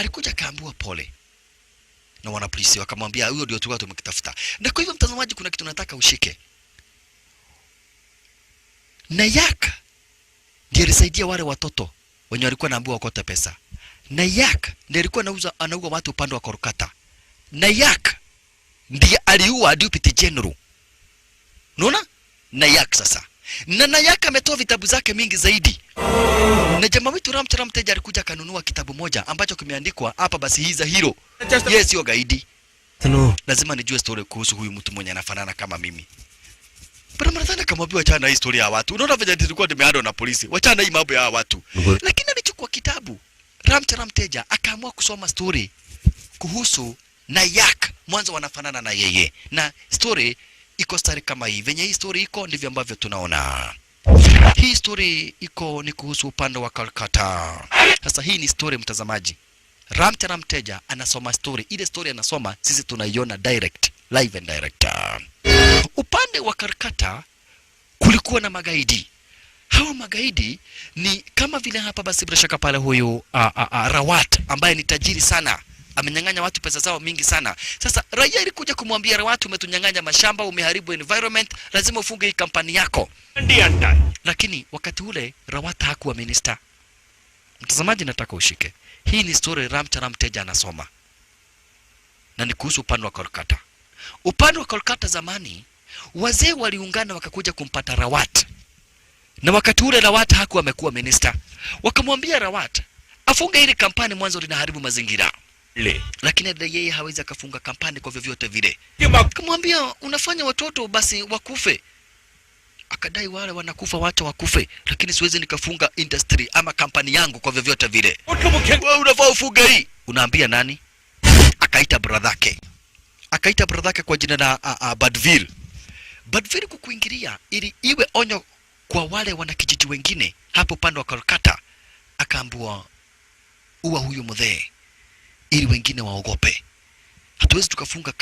alikuja kaambiwa pole na wanapolisi, wakamwambia huyo ndio tulikuwa tumekitafuta. Na kwa hivyo mtazamaji, kuna kitu nataka ushike. Nayak ndiye alisaidia wale watoto wenye walikuwa naambiwa wakote pesa. Nayak ndiye alikuwa anaua watu upande wa Kolkata. Nayak ndiye aliua Deputy General. Unaona? Nayak sasa. Na Nayak ametoa vitabu zake mingi zaidi. Na jamaa wetu Ramcharan Teja alikuja kanunua kitabu moja ambacho kimeandikwa hapa basi he's a hero. Yes, sio gaidi. Lazima nijue story kuhusu huyu mtu mwenye anafanana kama mimi. Bwana Marathana akamwambia achana na historia ya watu. Unaona vile tulikuwa tumeandwa na polisi. Wachana hii mambo ya watu. Lakini alichukua kitabu. Ramcharan Teja akaamua kusoma story kuhusu Nayak. Mwanzo wanafanana na yeye. Na story iko stari kama hii. Venye hii story iko ndivyo ambavyo tunaona. Hii story iko ni kuhusu upande wa Kolkata. Sasa hii ni story mtazamaji. Ramcharan Teja anasoma story. Ile story anasoma sisi tunaiona direct, live and direct. Upande wa Kolkata kulikuwa na magaidi. Hawa magaidi ni kama vile hapa basi bila shaka pale huyu Rawat ambaye ni tajiri sana. Amenyang'anya watu pesa zao mingi sana. Sasa raia ilikuja kumwambia Rawat, umetunyang'anya mashamba, umeharibu environment, lazima ufunge hii kampani yako. Lakini wakati ule Rawat hakuwa minister. Mtazamaji nataka ushike. Hii ni story Ramcharan Teja anasoma. Na ni kuhusu upande wa Kolkata. Upande wa Kolkata zamani wazee waliungana wakakuja kumpata Rawat. Na wakati ule Rawat hakuwa amekuwa minister. Wakamwambia Rawat afunge ile kampani, mwanzo linaharibu mazingira. Lakini yeye hawezi akafunga kampani kwa vyovyote vile. Akamwambia unafanya watoto basi wakufe. Akadai wale wanakufa wacha wakufe, lakini siwezi nikafunga industry ama kampani yangu kwa vyovyote vile. Wewe unafaa ufunge hii. Unaambia nani? Akaita bradhake. Akaita bradhake kwa jina la Badville. Badville kukuingilia ili iwe onyo kwa wale wanakijiji wengine hapo pande wa Kolkata. Akaambiwa uwa huyu mzee ili wengine waogope. Hatuwezi tukafunga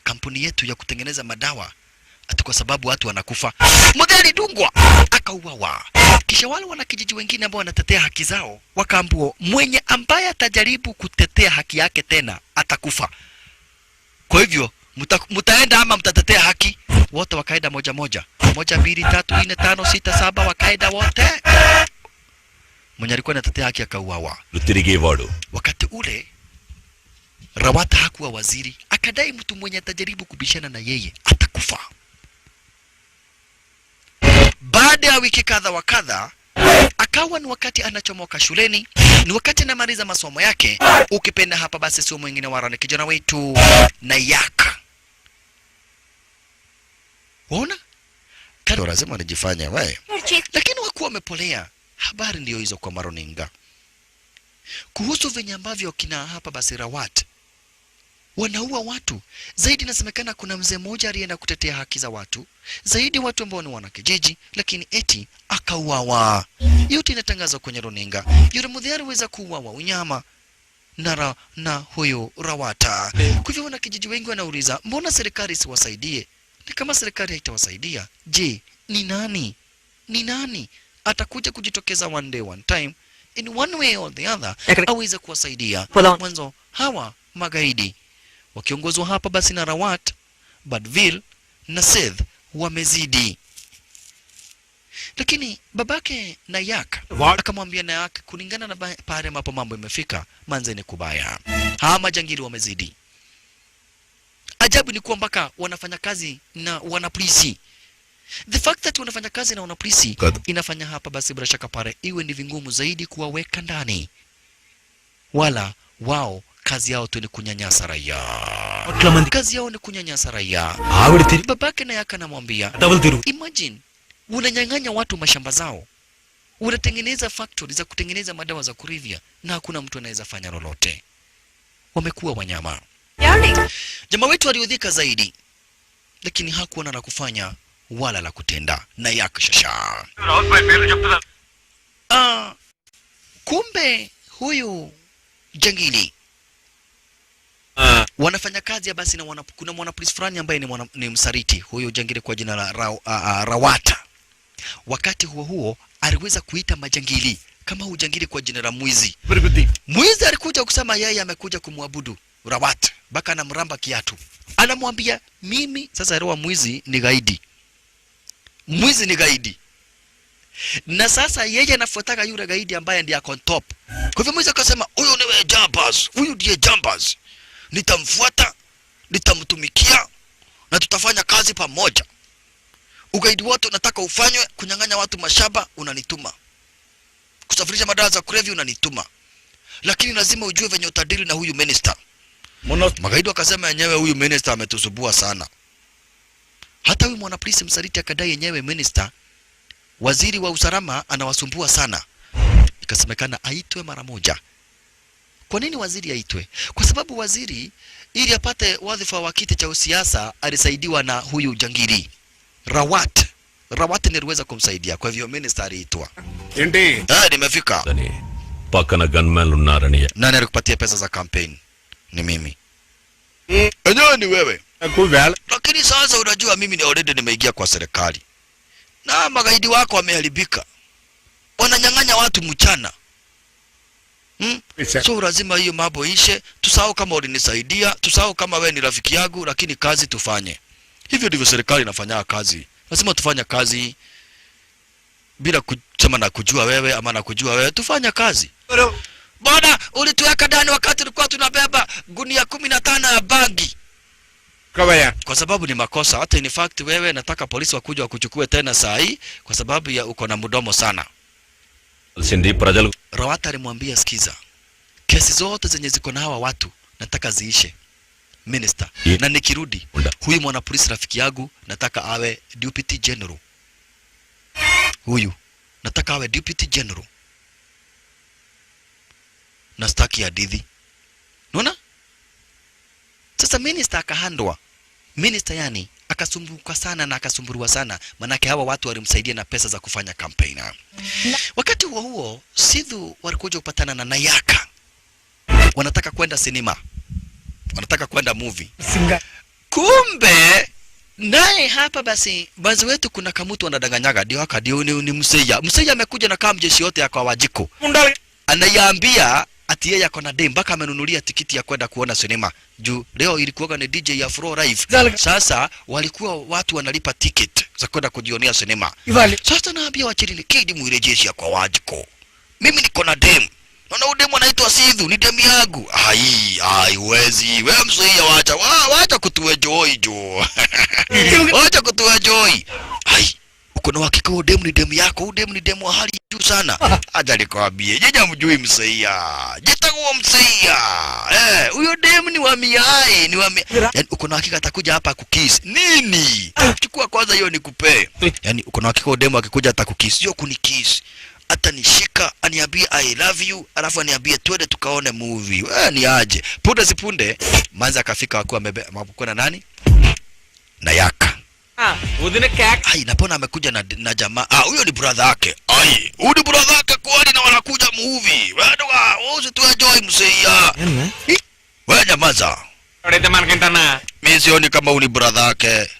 kampuni yetu ya kutengeneza madawa ati kwa sababu watu wanakufa. Mzee alidungwa akauawa. Kisha wale wanakijiji wengine ambao wanatetea haki zao wakaambiwa mwenye ambaye atajaribu kutetea haki yake tena atakufa. Kwa hivyo mtaenda ama mtatetea haki? Wote wakaenda moja moja. 1 2 3 4 5 6 7 wakaenda wote. Mwenye alikuwa anatetea haki akauawa. Wakati ule Rawat hakuwa waziri, akadai mtu mwenye atajaribu kubishana na yeye atakufa. Baada ya wiki kadha wa kadha, akawa ni wakati anachomoka shuleni, ni wakati anamaliza masomo yake. Ukipenda hapa basi sio mwingine wala ni kijana wetu Nayak. Unaona? Kado lazima anajifanya wewe. Lakini wakuwa wamepolea. Habari ndio hizo kwa maruninga. Kuhusu venye ambavyo kina hapa basi Rawat wanaua watu. Zaidi inasemekana kuna mzee mmoja aliyeenda kutetea haki za watu. Zaidi watu ambao ni wanakijiji, lakini eti akauawa. Yote inatangazwa kwenye runinga. Yule mzee aliweza kuuawa unyama na huyo Rawata. Kwa hivyo wanakijiji wengi wanauliza, mbona serikali siwasaidie? Na kama serikali haitawasaidia, je, ni nani? Ni nani atakuja kujitokeza one day one time in one way or the other aweze kuwasaidia? Mwanzo hawa magaidi wakiongozwa hapa basi na Rawat, Badville na Seth wamezidi. Lakini babake Nayak akamwambia Nayak, kulingana na pale ambapo mambo imefika, manze ni kubaya. Hawa majangili wamezidi. Ajabu ni kuwa mpaka wanafanya kazi na wanapolisi. The fact that wanafanya kazi na wanapolisi inafanya hapa basi bila shaka pale iwe ni vingumu zaidi kuwaweka ndani. Wala wao kazi yao tu ni kunyanyasa raia. Kazi yao ni kunyanyasa raia. Babake Nayak anamwambia, imagine unanyang'anya watu mashamba zao, unatengeneza factory za kutengeneza madawa za kulevya na hakuna mtu anaweza fanya lolote. Wamekuwa wanyama. Jamaa wetu aliudhika zaidi, lakini hakuona la kufanya wala la kutenda. Nayak shasha. Kumbe huyu jangili wanafanya kazi ya basi na kuna mwanapolisi fulani ambaye ni msariti. Huyo jangili kwa jina la Rawata. Wakati huo aliweza kuita majangili kama ujangili kwa jina la mwizi. Mwizi alikuja kusema yeye amekuja kumwabudu Rawat, baka na mramba kiatu. Anamwambia mimi sasa roho mwizi ni gaidi. Mwizi ni gaidi. Na sasa yeye anafuataka yule gaidi ambaye ndiye on top. Kwa hivyo mwizi akasema huyu niwe Jambaz, huyu ndiye Jambaz. Nitamfuata, nitamtumikia na tutafanya kazi pamoja. Ugaidi wote unataka ufanywe, kunyang'anya watu mashamba unanituma. Kusafirisha madawa za kulevya unanituma. Lakini lazima ujue venye utadili na huyu minister. Magaidi wakasema yenyewe huyu minister ametusubua sana. Hata huyu mwanapolisi msaliti akadai yenyewe minister, waziri wa usalama anawasumbua sana. Ikasemekana aitwe mara moja. Kwa nini waziri aitwe? Kwa sababu waziri ili apate wadhifa wa kiti cha usiasa alisaidiwa na huyu jangiri Rawat. Rawat niliweza kumsaidia. Kwa hivyo minister aliitwa. Indeed. Nimefika. Pakana gunman unarani. Nani alikupatia pesa za campaign? Ni mimi. Enyewe ni wewe. Lakini sasa unajua mimi ni already nimeingia kwa serikali. Na magaidi wako wameharibika. Wananyang'anya watu mchana. So lazima hiyo mambo ishe. Tusahau kama ulinisaidia, tusahau kama wewe ni rafiki yangu, lakini kazi tufanye. Hivyo ndivyo serikali inafanya kazi. Lazima tufanye kazi bila kusema na kujua wewe ama na kujua wewe, tufanye kazi. Bwana, ulituweka ndani wakati tulikuwa tunabeba gunia 15 ya bangi. Kwa sababu ni makosa. Hata in fact wewe nataka polisi wakuja wakuchukue tena saa hii kwa sababu ya uko na mdomo sana. Rawat alimwambia sikiza. Kesi zote zenye ziko na hawa watu nataka ziishe. Minister. Na nikirudi huyu mwana polisi rafiki yangu nataka awe deputy general. Huyu nataka awe deputy general. Na staki ya didhi. Unaona? Sasa minister akahandwa. Minister yani akasumbuka sana na akasumbuliwa sana, manake hawa watu walimsaidia na pesa za kufanya campaign. Wakati huo Sidhu walikuja kupatana na Nayaka. Wanataka kwenda sinema. Wanataka kwenda movie. Kumbe naye hapa basi bazi wetu kuna kamutu wanadanganyaga ndio ni Mseya. Mseya amekuja na kama jeshi yote ya kwa Wajiko. Anaiambia ati yeye ako na dem mpaka amenunulia tikiti ya kwenda kuona sinema. Juu leo ilikuwa ni DJ ya Flow Live. Sasa walikuwa watu wanalipa ticket za kwenda kujionea sinema. Sasa naambia wachilini kidi muirejesha kwa Wajiko. Mimi niko na dem. Naona udemu anaitwa Sidhu, ni demu yangu. Huwezi. Wewe Mseya wacha kutuwe joy jo. Wacha kutuwe joy. Uko na hakika udemu ni demu yako? Udemu ni demu wa hali juu sana. Acha nikwambie, jeje mjui Mseya. Jitakuwa Mseya. Huyo demu ni wa miai, ni wa yani uko na hakika atakuja hapa kukiss. Nini? Chukua kwanza hiyo nikupe. Yani uko na hakika udemu akikuja atakukiss, sio kunikiss. Hata nishika aniambie I love you, alafu aniambie twende tukaone movie. Ni aje. Punde sipunde manza akafika wakiwa amebeba na nani? Nayaka. Udine kak. Napona amekuja na jamaa. Huyo ni brother yake. Huyo ni brother yake kwani na wanakuja movie. Wewe tu enjoy Mseya. Wewe nyamaza. Mimi sioni kama uni brother yake.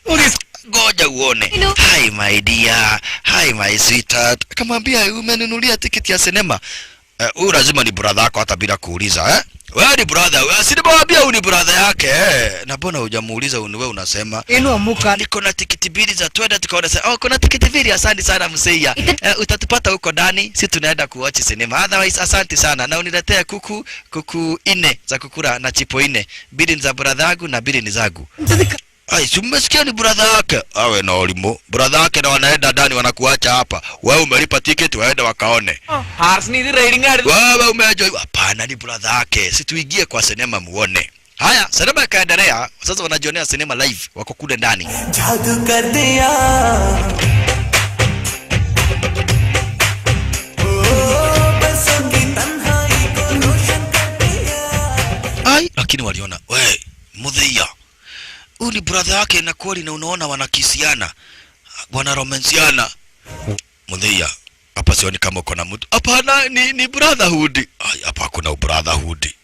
Ngoja uone. Hi my dear. Hi my sweetheart. Akamwambia umenunulia tiketi ya sinema. Huyu lazima ni brother yako hata bila kuuliza. Wewe ni brother. Wewe si nimwambia huyu ni brother yake. Na mbona hujamuuliza wewe unasema? Niko na tiketi mbili za twende tukaona sasa. Kuna tiketi mbili, asante sana Mseya. Utatupata huko ndani. Sisi tunaenda kuwatch sinema. Otherwise asante sana. Na uniletea kuku 4 za kukula na chipo 4. Mbili za brother yangu na mbili ni zangu. Umesikia ni brother yake? Awe na olimo. Brother yake na wanaenda ndani wanakuacha hapa. Wewe umelipa tiketi waende wakaone. Harsni hizi rating adi. Wewe umejoy. Hapana ni brother yake. Situingie kwa sinema muone. Haya, sinema ikaendelea. Sasa wanajionea sinema live. Wako kule ndani. Jadoo kar diya. Bason ki tanhai ko roshan kar diya. Lakini waliona, we, Mudhiya. Huyu ni brother yake na kweli na unaona wanakisiana. Wana romansiana. Mudhiya, hapa sioni kama uko na mtu. Hapana ni brotherhood. Hapa kuna brotherhood.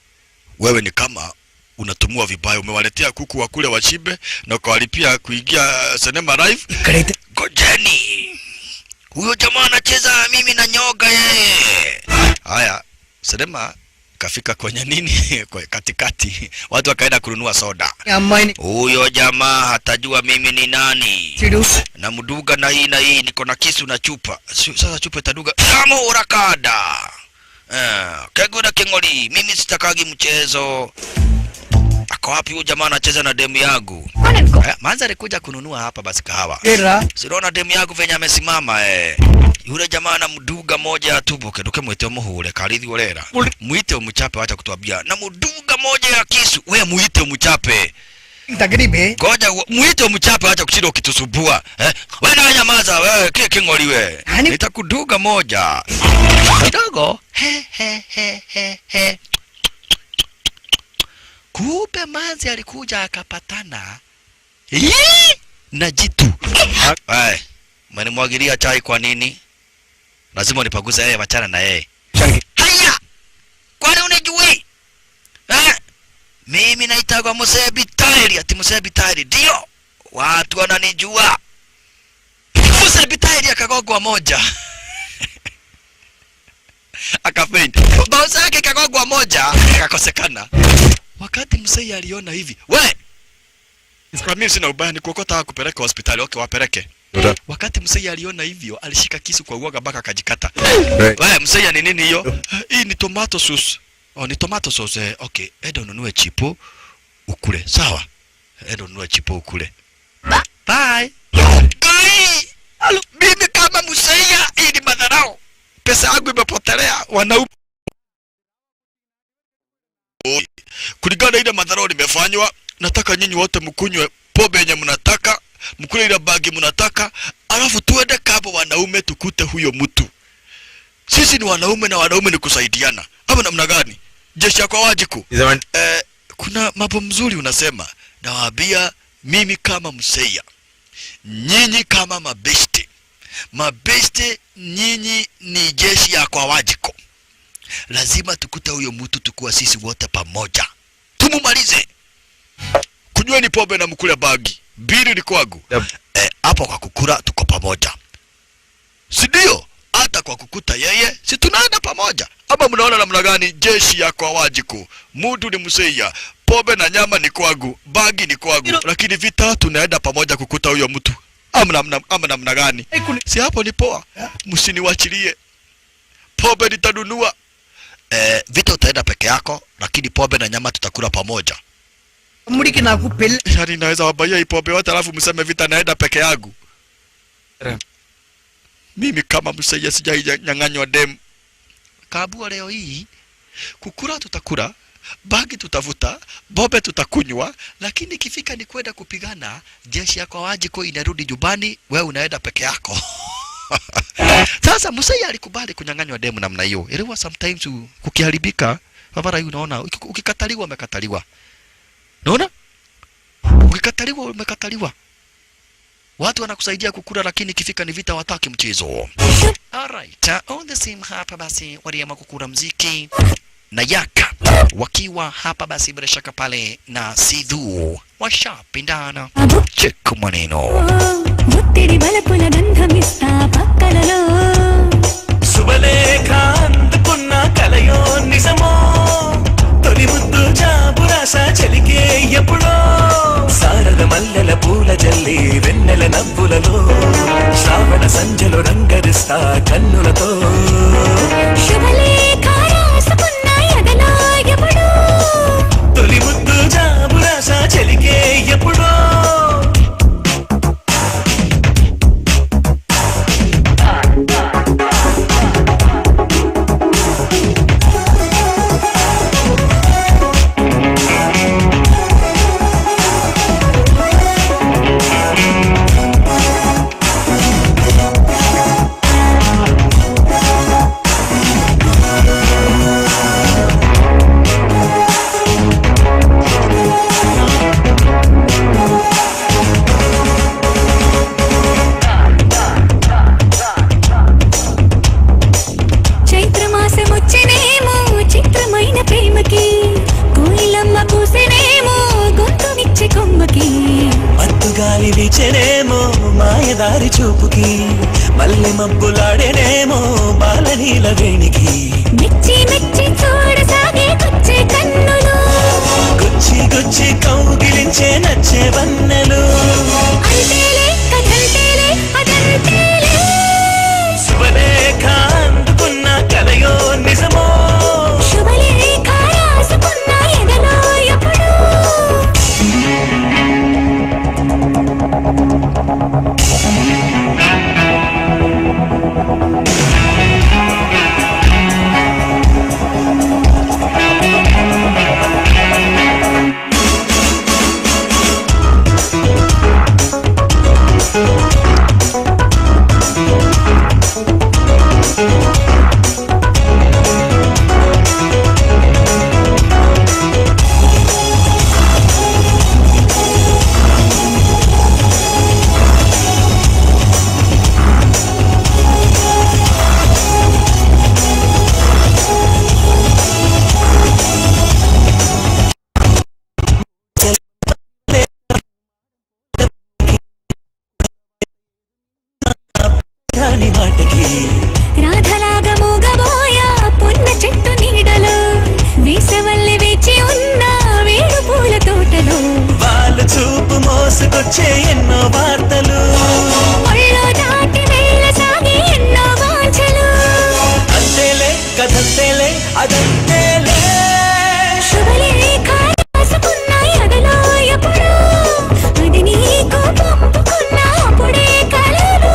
Wewe ni kama unatumua vibaya, umewaletea kuku wa kule washibe na ukawalipia kuingia sinema live. Gojeni. Huyo jamaa anacheza mimi na nyoga yeye. Haya, sinema kafika kwenye nini kwa katikati, watu wakaenda kununua soda. Huyo jamaa hatajua mimi ni nani. Na mduga na hii niko na kisu na chupa. Sasa chupa itaduga. Amo urakada. Kegura kengoli, mimi sitakagi mchezo. Ako wapi huyo jamaa anacheza na demu yangu? Manza alikuja kununua hapa basi kahawa. Siona demu yangu venye amesimama Yule jamaa na mduga moja atubuke duke mwite muhure karithi orera. Muite umuchape acha kutuambia. Na mduga moja ya kisu, wewe muite umuchape. Takribe. Ngoja muite umuchape acha kushinda ukitusubua. Wewe na nyamaza wewe kingoli wewe. Nitakuduga moja. Kidogo. He. Kumbe manzi alikuja akapatana na jitu. Mwanimwagilia chai kwa nini? Lazima nipaguze yeye, wachana na yeye. Haya! Kwani unijui? Mimi naitwa Musebi Tairi, ati Musebi Tairi. Ndio. Watu wananijua. Musebi Tairi akagogwa moja. Akafeint. Bosi yake kagogwa moja, akakosekana. Wakati msei aliona hivi, we! Kwa mimi sina ubaya, nikuokota kupeleka hospitali, okay wapeleke. Wakati msei aliona hivyo, alishika kisu kwa uoga mpaka akajikata. We, msei ni nini hiyo? Hii ni tomato sauce. Ni tomato sauce. Okay, enda ununue chipo ukule. Sawa? Enda ununue chipo ukule. Bye. Mimi kama msei, hii ni madharau. Pesa yangu imepotelea, wanaume. Kulingana ile madharau nimefanywa, nataka nyinyi wote mkunywe pombe yenye mnataka, mkule ile bagi mnataka, alafu tuende kabo wanaume tukute huyo mtu. Sisi ni wanaume na wanaume ni kusaidiana. Ama namna gani? Jeshi ya kwa Wajiko. Kuna mambo mzuri unasema. Nawaambia mimi kama mseya, nyinyi kama mabeste. Mabeste nyinyi ni jeshi ya kwa Wajiko. Lazima tukute huyo mtu tukua sisi wote pamoja. Tumumalize. Kunyweni pombe na mkule bagi. Bili ni kwangu. Hapo kwa kukura tuko pamoja. Si ndio? Hata kwa kukuta yeye, si tunaenda pamoja. Ama mnaona namna gani jeshi ya kwa Wajiko? Mudu ni Museya, pombe na nyama ni kwangu, bagi ni kwangu. Lakini vita tunaenda pamoja kukuta huyo mtu. Ama namna gani? Si hapo ni poa. Msiniwachilie. Pombe nitanunua. Vita utaenda peke yako, lakini pombe na nyama tutakula pamoja. Muliki na kupele. Yaani naweza wabaia hii pombe yote alafu mseme vita naenda peke yangu. Mimi kama mseye sijanyang'anywa dem. Kabua leo hii kukula tutakula, bagi tutavuta, bombe tutakunywa, lakini ikifika ni kwenda kupigana, jeshi yako Wajiko inarudi nyumbani, wewe unaenda peke yako. Sasa Museya alikubali kunyang'anywa demu namna hiyo. Elewa sometimes kukiharibika, babara hiyo unaona, ukikataliwa umekataliwa. Unaona? Ukikataliwa umekataliwa. Watu wanakusaidia kukula lakini ikifika ni vita wataki mchezo. Alright, on the same hapa basi waliamua kukula mziki na Yaka wakiwa hapa basi bila shaka pale na Sidhu washapindana. Check maneno. Muttidi balapula gandhamista pakkalalo Subaleekha andukunna kalayo nijamo Toli muddu jaburasa chalike eppudo Sarada mallala poola jalli vennela navvulalo Shravana sanjalo rangarista kannulato Shubaleekha rasukunna yadalo eppudo Toli muddu jaburasa chalike eppudo దారి చూపుకి మల్లె మబ్బులాడేనేమో బాలనీల వేణికి మెచ్చి మెచ్చి చూడసాగే కొచ్చే కన్నులు గుచ్చి గుచ్చి కౌగిలించే నచ్చే వన్నెలు అంతేలే కథంతేలే అదంతేలే శుభలేఖ అందుకున్న కలయో నిజమో శుభలేఖ రాసుకున్న ఎదలో ఎప్పుడు దాని మాటకి రాధలాగా మూగబోయా పొన్న చెట్టు నీడలో వేసవల్లి వేచి ఉన్న వేడు పూల తోటలో వాళ్ళు చూపు మోసుకొచ్చే ఎన్నో వార్తలు ఒళ్ళో దాటి వెళ్ళసాగే ఎన్నో వాంఛలు అంతేలే కథంతేలే అదంతేలే శుభలేఖ రాసుకున్న ఎదలో ఎప్పుడు అది నీకు పంపుకున్న అప్పుడే కలలు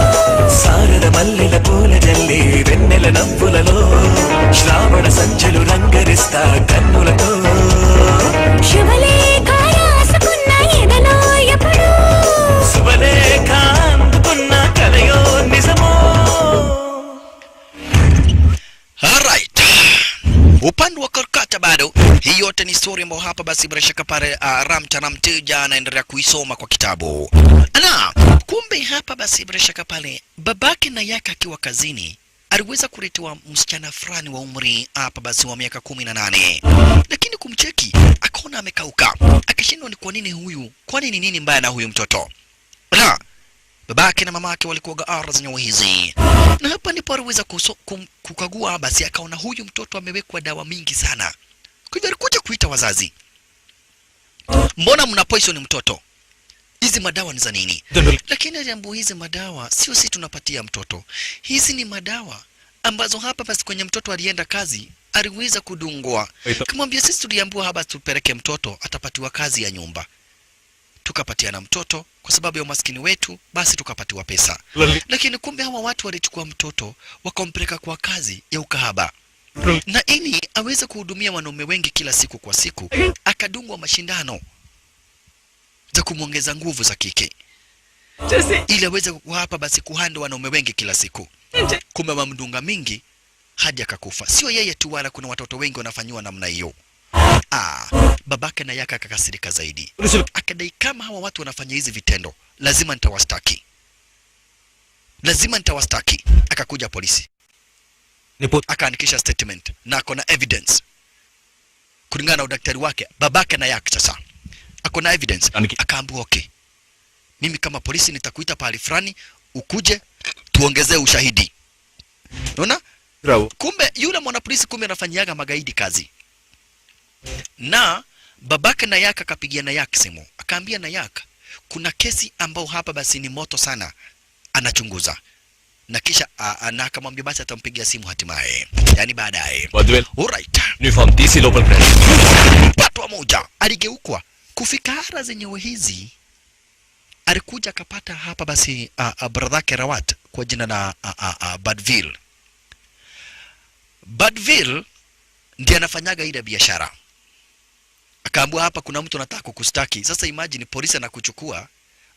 సారద మల్లెల పూల జల్లి వెన్నెల నవ్వులలో శ్రావణ సంచలు రంగరిస్తా కన్నులతో శుభలేఖ రాసుకున్న ఎదలో ఎప్పుడు శుభలేఖ అందుకున్న కలయో నిజమో Alright. Upande wa Kolkata bado hii yote ni story ambayo hapa basi bila shaka pale Ramtana Mteja anaendelea kuisoma kwa kitabu. Na kumbe hapa basi bila shaka pale babake na yaka akiwa kazini aliweza kuletewa msichana fulani wa umri hapa basi wa miaka 18. Lakini kumcheki akaona amekauka. Akashindwa ni kwa nini huyu? Kwani ni nini mbaya na huyu mtoto? Na babake na mamake walikuwa ara za nyawa hizi. Na hapa ndipo aliweza kukagua basi akaona huyu mtoto amewekwa dawa mingi sana. Kwa hivyo alikuja kuita wazazi. Mbona mna poison mtoto? Hizi madawa ni za nini? Lakini jambo hizi madawa sio sisi tunapatia mtoto. Hizi ni madawa ambazo hapa basi kwenye mtoto alienda kazi aliweza kudungwa. Kumwambia sisi tuliambiwa hapa tupeleke mtoto atapatiwa kazi ya nyumba. Tukapatiana mtoto kwa sababu ya umaskini wetu, basi tukapatiwa pesa. Lakini kumbe hawa watu walichukua mtoto wakampeleka kwa kazi ya ukahaba. Na ili aweze kuhudumia wanaume wengi kila siku kwa siku, akadungwa mashindano za kumwongeza nguvu za kike. Ili aweze hapa basi kuhanda wanaume wengi kila siku. Kumbe mamdunga mingi hadi akakufa. Sio yeye tu, wala kuna watoto wengi wanafanywa namna hiyo. Babake na yaka akakasirika zaidi. Akadai kama hawa watu wanafanya hizi vitendo, lazima nitawastaki. Lazima nitawastaki. Akakuja polisi. Akaandikisha statement na akona evidence. Kulingana na udaktari wake, babake na yaka sasa akona evidence. Akaambiwa okay, mimi kama polisi nitakuita pahali fulani ukuje tuongezee ushahidi. Unaona? Kumbe yule mwana polisi kumbe anafanyaga magaidi kazi. Na babake na yaka akapigia na yaka simu. Akaambia na yaka kuna kesi ambao hapa basi ni moto sana anachunguza. Na kisha na akamwambia basi atampigia simu hatimaye. Yaani baadaye. Alright. Uniform DC local press. Patwa moja aligeukwa kufika hara zenyewe hizi. Alikuja akapata hapa basi bradhake Rawat kwa jina la Badville. Badville ndiye anafanyaga ile biashara. Akaambiwa hapa kuna mtu anataka kukustaki. Sasa imagine polisi anakuchukua,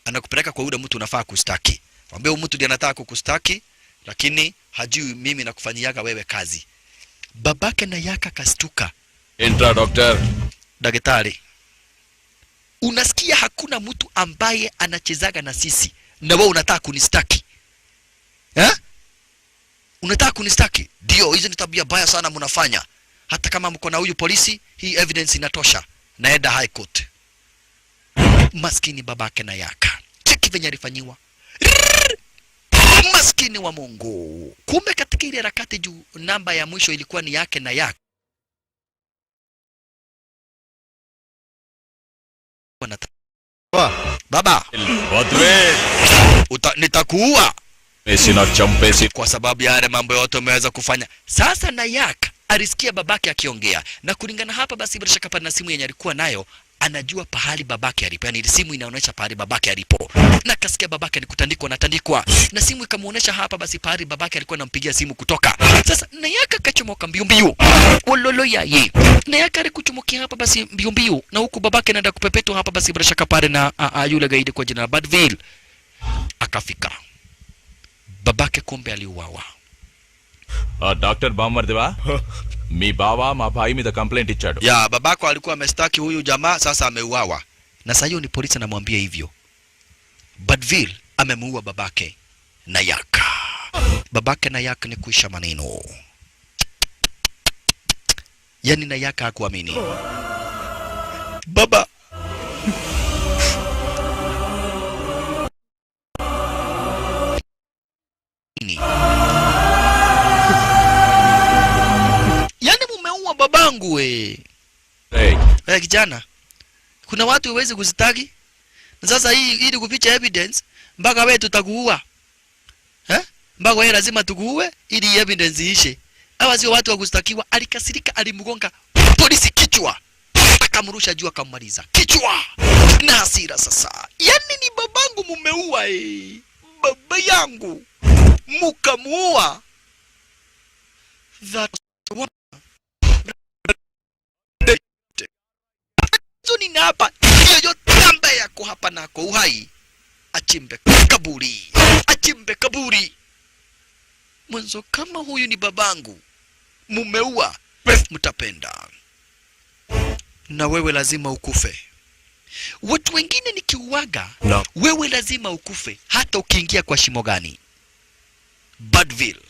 anakupeleka kwa yule mtu unafaa kustaki. Mwambie huyu mtu ndiye anataka kukustaki, lakini hajui mimi nakufanyiaga wewe kazi. Babake na yaka kastuka. Entra doctor. Daktari. Unasikia hakuna mtu ambaye anachezaga na sisi na wewe unataka kunistaki. Unataka kunistaki? Ndio, hizo ni tabia baya sana mnafanya. Hata kama mko na huyu polisi, hii evidence inatosha. Naenda high court. Maskini babake na yaka. Cheki venye alifanyiwa. Maskini wa Mungu. Kumbe katika ile harakati juu namba ya mwisho ilikuwa ni yake na yake. Baba, nitakuua. Messi na champesi Kwa sababu ya yale mambo yote umeweza kufanya. Sasa Nayak alisikia babake akiongea, na kulingana hapa basi bila shaka pana simu yenye alikuwa nayo, anajua pahali babake alipo. Yaani simu inaonyesha pahali babake alipo. Na kasikia babake ni kutandikwa na tandikwa. Na simu ikamuonesha hapa basi pahali babake alikuwa anampigia simu kutoka. Sasa Nayak akachomoka mbio mbio. Wololo yaye. Nayak alikuchomokia hapa basi mbio mbio, na huku babake anaenda kupepetwa hapa basi bila shaka pale na yule gaidi kwa jina la Badville. Akafika. Babake kumbe aliuawa. Doctor బామ్మర్దివా మీ బావ మా భాయి మీద కంప్లైంట్ ఇచ్చాడు. Ya babako alikuwa amestaki huyu jamaa, sasa ameuawa. Na sasa hiyo ni polisi anamwambia hivyo. Badville amemuua babake Nayak. Babake Nayak ni kuisha maneno. Yaani Nayak hakuamini. Baba yaani mumeua babangu we. Hey, Kijana, kuna watu huwezi kuzitaki. Na sasa hii ili kuficha evidence mpaka wewe tutakuua. Mpaka wewe lazima tukuue ili evidence iishe. Hawa sio watu wa kustakiwa. Alikasirika, alimgonga polisi kichwa. Akamrusha juu akammaliza kichwa. Na hasira sasa. Yaani ni babangu mumeua baba yangu. Mukamuua. That one. Zoni na hapa yoyote ambaye yako hapa nako uhai achimbe kaburi. Achimbe kaburi. Mwanzo kama huyu ni babangu mumeua, mtapenda. Na wewe lazima ukufe. Watu wengine nikiuaga, no. Wewe lazima ukufe hata ukiingia kwa shimo gani. Badville,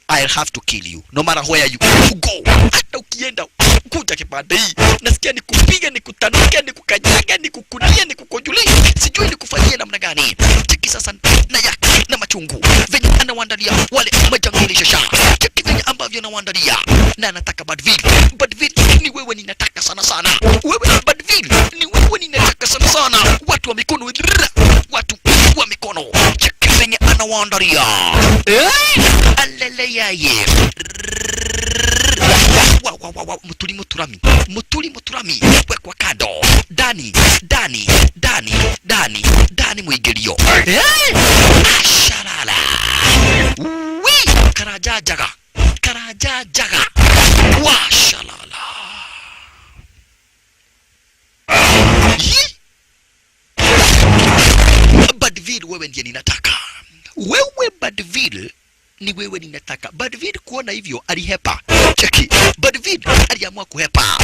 I'll have to kill you no matter where you go. Hata ukienda kuja kipande hii, nasikia nikupiga, nikutanukia, nikukanyaga, nikukunia, nikukojulia, sijui nikufanyie namna gani. Cheki sasa Nayak na machungu venye anawaandalia wale majangili shasha. Cheki venye ambavyo anawaandalia. Na anataka Badville. Badville ni wewe ninataka sana sana. Wewe Badville ni wewe ninataka sana sana. Watu wa mikono, watu wa mikono. Cheki venye anawaandalia. Alele yaye. Mutuli muturami wekwa kando. Dani muigelio. Asharala. Karaja jaga. Washalala. Badville wewe ndiye ninataka. Wewe Badville ni wewe ninataka. Badville kuona hivyo alihepa. Cheki. Badville aliamua kuhepa.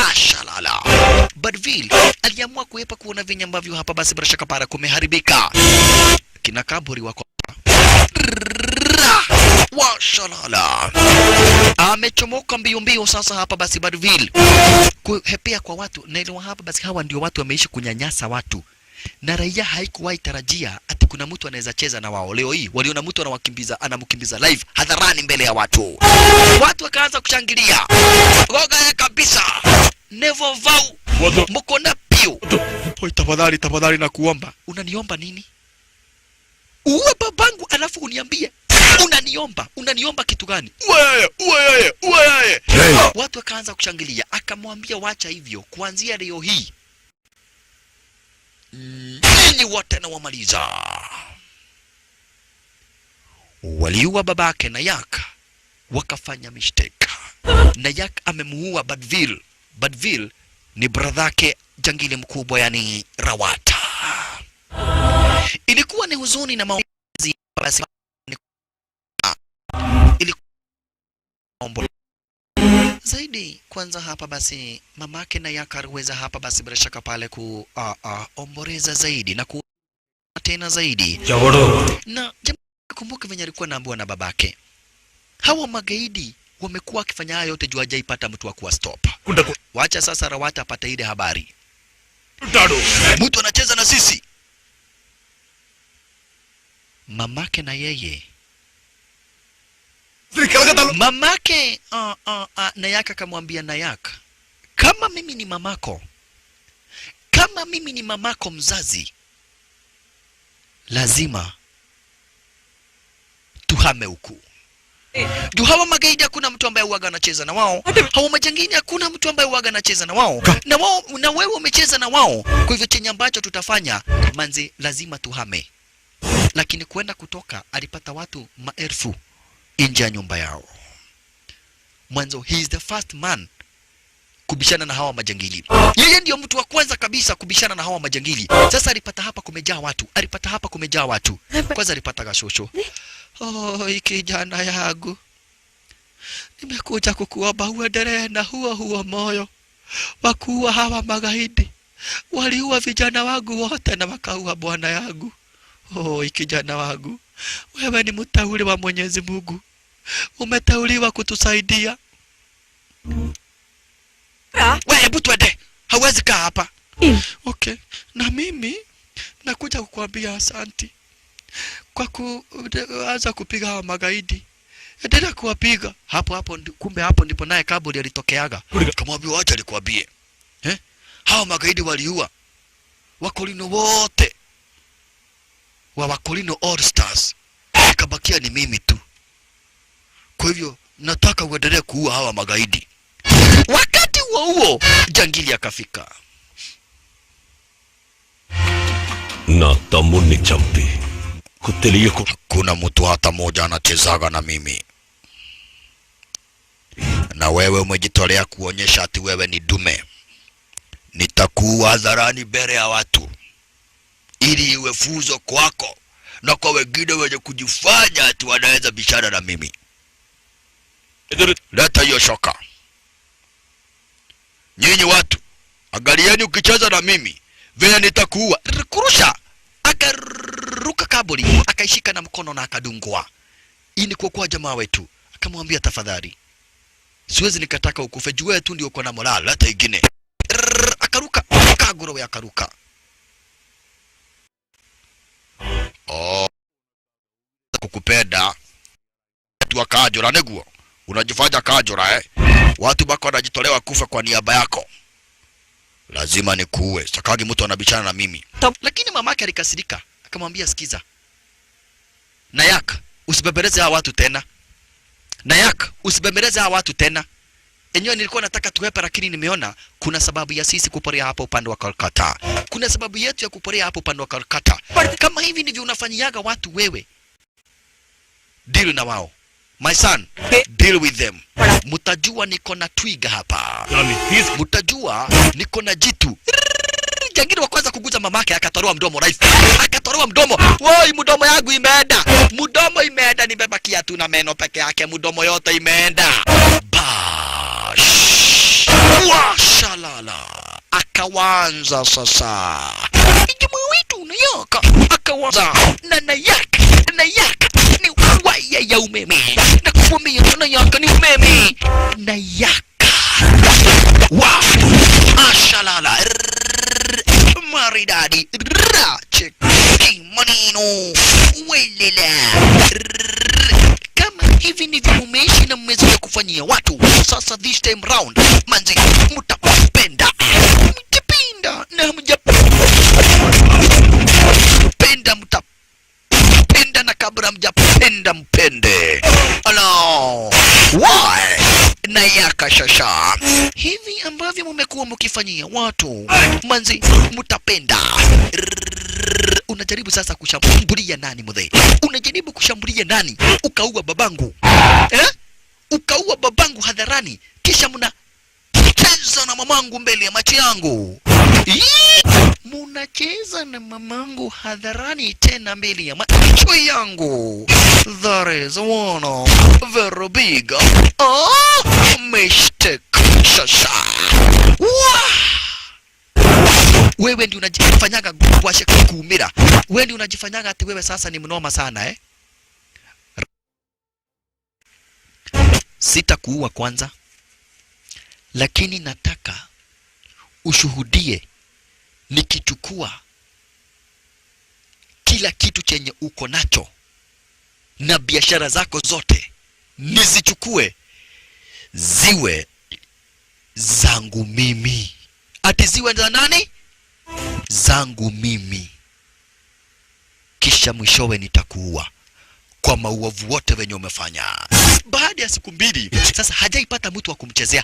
Ashalala. Badville aliamua kuhepa kuona venye ambavyo hapa basi bila shaka para kumeharibika. Kina kaburi wako. Washalala. Amechomoka mbio mbio sasa hapa basi Badville. Kuhepea kwa watu. Na ile hapa basi hawa ndio watu wameishi kunyanyasa watu. Na raia haikuwahi tarajia ati kuna mtu anaweza cheza na wao. Leo hii waliona mtu anamkimbiza live hadharani mbele ya watu. Watu wakaanza kushangilia. Goga ya kabisa. Never vow. Mko na pio. Oi, tafadhali na kuomba. Unaniomba nini? Uwe babangu alafu uniambie. Unaniomba kitu gani? Uwe. Watu wakaanza kushangilia. Akamwambia wacha hivyo. Kuanzia leo hii ninyi wote na wamaliza. Waliua babake Nayak, wakafanya mistake. Nayak amemuua Badville. Badville ni bradhake jangili mkubwa, yani Rawata. Ilikuwa ni huzuni na maumizi basi. Ilikuwa zaidi kwanza hapa basi mamake Nayak aliweza hapa basi bila shaka pale kuomboleza zaidi na tena zaidi. Na kumbuka venye alikuwa anaambiwa na babake. Hawa magaidi wamekuwa wakifanya haya yote juu hajaipata mtu wa kuwa stop. Wacha sasa Rawata apate ile habari. Mtu anacheza na sisi. mamake na yeye mamake Nayak akamwambia Nayak, kama mimi ni mamako, kama mimi ni mamako mzazi, lazima tuhame huku. Juu hawa magaidi hakuna mtu ambaye huaga anacheza na wao. Hawa majangili hakuna mtu ambaye huaga anacheza na wao. Na wewe umecheza na wao. Kwa hivyo chenye ambacho tutafanya, manzi, lazima tuhame. Lakini kwenda kutoka alipata watu maelfu nje ya nyumba yao. Mwanzo, he is the first man kubishana na hawa majangili. Yeye ndio mtu wa kwanza kabisa kubishana na hawa majangili. Sasa alipata hapa kumejaa watu. Alipata hapa kumejaa watu. Kwanza alipata gashosho. Oh, kijana yangu, nimekuja kukuomba uendelee na huo moyo wa kuua hawa magaidi. Waliua vijana wangu wote na wakaua bwana yangu. Oh, kijana wangu, wewe ni mteule wa Mwenyezi Mungu. Umeteuliwa kutusaidia. Wewe hebu twende. Hauwezi kaa hapa. Okay. Na mimi nakuja kukuambia asanti kwa kuanza kupiga hawa magaidi. Endelea kuwapiga. Kumbe hapo ndipo naye Kaburi alitokeaga. Kamwambia acha nikwambie. Hawa magaidi waliua Wakolino wote. Wakolino All Stars. Kabakia ni mimi tu. Kwa hivyo nataka uendelee kuua hawa magaidi. Wakati huo jangili akafika. Na tamuni champi. Kuna mtu hata moja anachezaga na mimi. Na wewe umejitolea kuonyesha ati wewe ni dume. Nitakuwa hadharani mbele ya watu, ili iwe funzo kwako na kwa wengine wenye kujifanya ati wanaweza bishana na mimi. Leta hiyo shoka. Nyinyi watu, angalieni ukicheza na mimi vile nitakuwa. Kurusha. Akaruka Kaburi, akaishika na mkono na akadungwa. Hii ni kwa jamaa wetu. Akamwambia tafadhali, siwezi nikataka ukufe, juu wewe tu ndio uko na morale, hata ingine. Akaruka, Kagoro akaruka. Oh, kukupenda watu wa Kajora neguo. Unajifanya Kajora Watu bako wanajitolewa kufa kwa niaba yako. Lazima nikuue. Sakagi mtu anabishana na mimi. Lakini mamake alikasirika. Akamwambia sikiza, Nayak, usibembeleze hawa watu tena. Nayak, usibembeleze hawa watu tena. Enyewe nilikuwa nataka tuwepe, lakini nimeona kuna sababu ya sisi kuporea hapa upande wa Kolkata. Kuna sababu yetu ya kuporea hapa upande wa Kolkata. Kama hivi ndivyo unafanyiaga watu wewe, deal na wao. My son, deal with them. Mutajua niko na twiga hapa. Mutajua niko na jitu. Jangili wa kwanza kuguza mamake akatolewa mdomo rais. Akatolewa mdomo. Woi, mdomo yangu imeenda. Mdomo imeenda, nimebakia tu na meno peke yake. Mdomo yote imeenda. Bash. Washalala. Akawanza sasa. Jamaa wetu Nayak akawanza na Nayak ni waya ya umeme. Na kukwambia Nayak ni umeme. Nayak. Wow. Ashalala. Maridadi. Cheki manino. Welela. Kama hivi ndivyo umeishi na mmeweza kufanyia watu, sasa this time round, manzi, mtapenda. Mtapenda na mjapenda, mtapenda na kabla mjapenda mpende. Hello. Why? Nayak shasha. Hivi ambavyo mmekuwa mkifanyia watu, manzi, mtapenda. Unajaribu sasa kushambulia nani mzee? Unajaribu kushambulia nani? Ukaua babangu. Ukaua babangu hadharani, kisha mnacheza na mamangu mbele ya macho yangu. Munacheza na mamangu hadharani tena mbele ya macho yangu. That is one very big mistake. Shasha. Wewe ndio unajifanyaga kuwasha kuumira. Wewe ndio unajifanyaga ati wewe sasa ni mnoma sana Sitakuua kwanza, lakini nataka ushuhudie nikichukua kila kitu chenye uko nacho na biashara zako zote nizichukue ziwe zangu mimi. Ati ziwe za nani? Zangu mimi. Kisha mwishowe nitakuua kwa mauovu wote wenye umefanya. Baada ya siku 2 sasa hajaipata mtu wa kumchezea.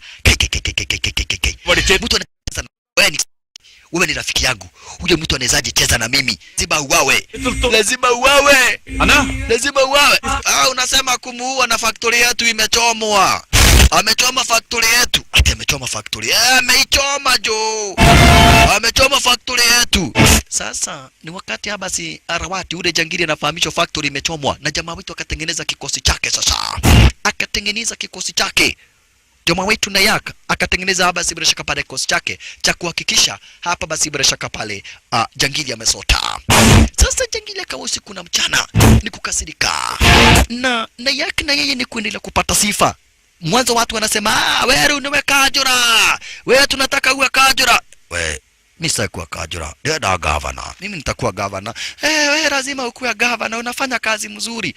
Mtu anacheza na wewe ni rafiki yangu. Huyo mtu anawezaje cheza na mimi? Lazima uwawe. Lazima uwawe. Lazima uwawe. Unasema kumuua na factory yetu imechomwa. Amechoma factory yetu. Ati amechoma factory. Ameichoma jo. Amechoma factory yetu. Sasa ni wakati basi Rawat ule jangili anafahamishwa factory imechomwa na jamaa wetu akatengeneza kikosi chake sasa. Akatengeneza kikosi chake. Jamaa wetu Nayak akatengeneza basi bila shaka pale kikosi chake cha kuhakikisha hapa basi bila shaka pale jangili amesota. Sasa jangili akawa usiku na mchana ni kukasirika. Na Nayak na yeye ni kuendelea kupata sifa. Mwanzo watu wanasema wewe ni Kajura. Wewe tunataka uwe Kajura. Wewe mimi sitakuwa Kajura. Ndio governor. Mimi nitakuwa governor. Wewe lazima ukuwe governor, unafanya kazi mzuri.